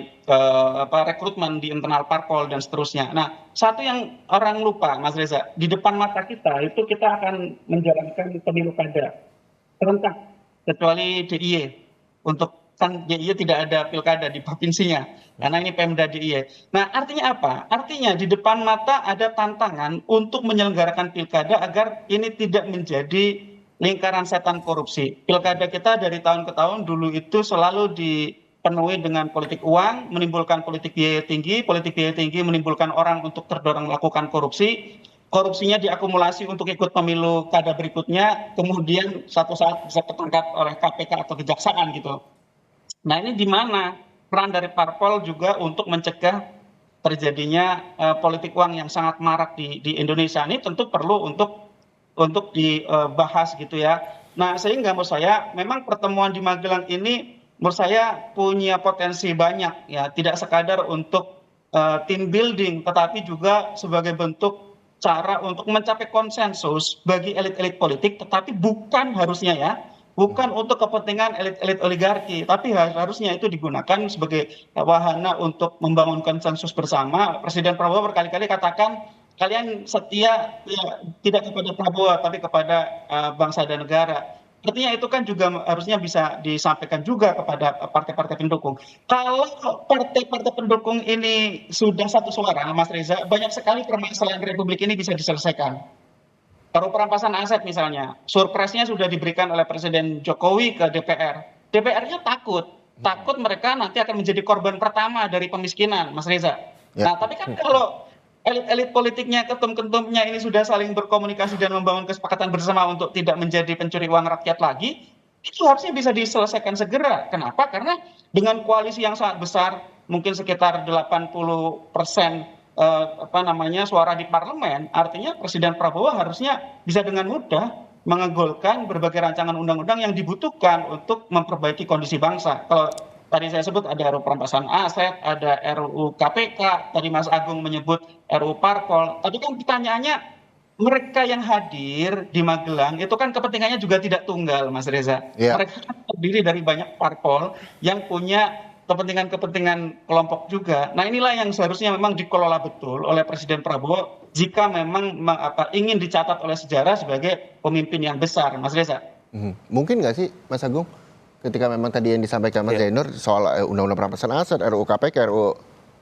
rekrutmen di internal parpol dan seterusnya. Nah, satu yang orang lupa, Mas Reza, di depan mata kita itu kita akan menjalankan pemilu kada serentak, kecuali DIY. Untuk kan DIY tidak ada pilkada di provinsinya, karena ini Pemda DIY. Nah, artinya apa? Artinya di depan mata ada tantangan untuk menyelenggarakan pilkada agar ini tidak menjadi lingkaran setan korupsi. Pilkada kita dari tahun ke tahun dulu itu selalu dipenuhi dengan politik uang, menimbulkan politik biaya tinggi menimbulkan orang untuk terdorong melakukan korupsi. Korupsinya diakumulasi untuk ikut pemilu kada berikutnya, kemudian suatu saat bisa ketangkap oleh KPK atau kejaksaan gitu. Nah, ini di mana peran dari parpol juga untuk mencegah terjadinya politik uang yang sangat marak di Indonesia. Ini tentu perlu untuk dibahas gitu ya. Nah, sehingga menurut saya memang pertemuan di Magelang ini menurut saya punya potensi banyak ya, tidak sekadar untuk team building, tetapi juga sebagai bentuk cara untuk mencapai konsensus bagi elit-elit politik, tetapi bukan harusnya ya, bukan untuk kepentingan elit-elit oligarki, tapi harusnya itu digunakan sebagai wahana untuk membangun konsensus bersama. Presiden Prabowo berkali-kali katakan, kalian setia ya, tidak kepada Prabowo, tapi kepada bangsa dan negara. Artinya itu kan juga harusnya bisa disampaikan juga kepada partai-partai pendukung. Kalau partai-partai pendukung ini sudah satu suara, Mas Reza, banyak sekali permasalahan Republik ini bisa diselesaikan. Baru perampasan aset misalnya, surprise-nya sudah diberikan oleh Presiden Jokowi ke DPR. DPR-nya takut mereka nanti akan menjadi korban pertama dari pemiskinan, Mas Reza. Nah, tapi kan kalau elit-elit politiknya, ketum-ketumnya ini sudah saling berkomunikasi dan membangun kesepakatan bersama untuk tidak menjadi pencuri uang rakyat lagi, itu harusnya bisa diselesaikan segera. Kenapa? Karena dengan koalisi yang sangat besar, mungkin sekitar 80% suara di parlemen, artinya Presiden Prabowo harusnya bisa dengan mudah mengegolkan berbagai rancangan undang-undang yang dibutuhkan untuk memperbaiki kondisi bangsa. Kalau tadi saya sebut ada RUU perampasan aset, ada RUU KPK, tadi Mas Agung menyebut RUU Parpol. Tapi kan pertanyaannya, mereka yang hadir di Magelang itu kan kepentingannya juga tidak tunggal, Mas Reza. Mereka terdiri dari banyak parpol yang punya kepentingan-kepentingan kelompok juga. Nah, inilah yang seharusnya memang dikelola betul oleh Presiden Prabowo jika memang ingin dicatat oleh sejarah sebagai pemimpin yang besar, Mas Reza. Mungkin nggak sih, Mas Agung, ketika memang tadi yang disampaikan Mas Zainur soal undang-undang perampasan aset, RUU KPK, RUU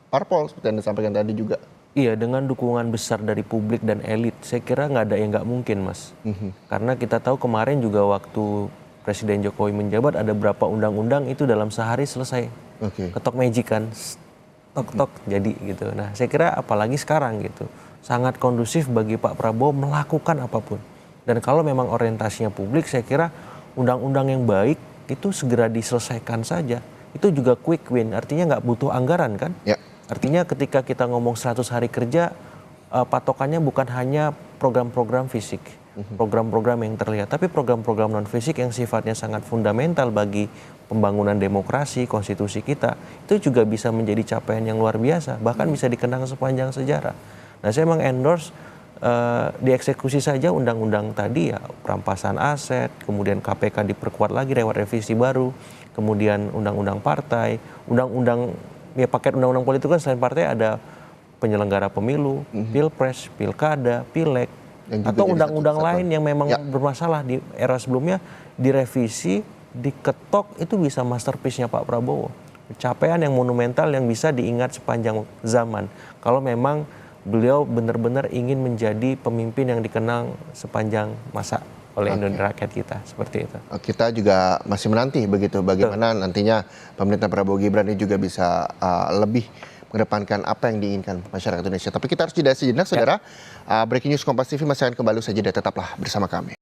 Parpol seperti yang disampaikan tadi juga. Iya, dengan dukungan besar dari publik dan elit, saya kira nggak ada yang nggak mungkin, Mas. Karena kita tahu kemarin juga waktu Presiden Jokowi menjabat ada berapa undang-undang itu dalam sehari selesai. Ketok magic kan, tok-tok jadi gitu. Nah, saya kira apalagi sekarang gitu, sangat kondusif bagi Pak Prabowo melakukan apapun. Dan kalau memang orientasinya publik, saya kira undang-undang yang baik itu segera diselesaikan saja. Itu juga quick win, artinya nggak butuh anggaran kan? Artinya ketika kita ngomong 100 hari kerja, patokannya bukan hanya program-program fisik, program-program yang terlihat, tapi program-program non-fisik yang sifatnya sangat fundamental bagi pembangunan demokrasi, konstitusi kita, itu juga bisa menjadi capaian yang luar biasa, bahkan bisa dikenang sepanjang sejarah. Nah, saya mengendorse dieksekusi saja undang-undang tadi ya, perampasan aset, kemudian KPK diperkuat lagi lewat revisi baru, kemudian undang-undang partai, undang-undang ya paket undang-undang politik kan selain partai ada penyelenggara pemilu, pilpres, pilkada, pileg, Yang juga atau jadi undang-undang satu lain yang memang Ya. bermasalah di era sebelumnya direvisi, diketok, itu bisa masterpiece-nya Pak Prabowo. Pencapaian yang monumental yang bisa diingat sepanjang zaman. Kalau memang beliau benar-benar ingin menjadi pemimpin yang dikenang sepanjang masa oleh Indonesia rakyat kita, seperti itu. Kita juga masih menanti begitu bagaimana nantinya pemerintahan Prabowo Gibran ini juga bisa lebih mengedepankan apa yang diinginkan masyarakat Indonesia. Tapi kita harus jeda sejenak, saudara. Breaking News Kompas TV masih akan kembali saja, tetaplah bersama kami.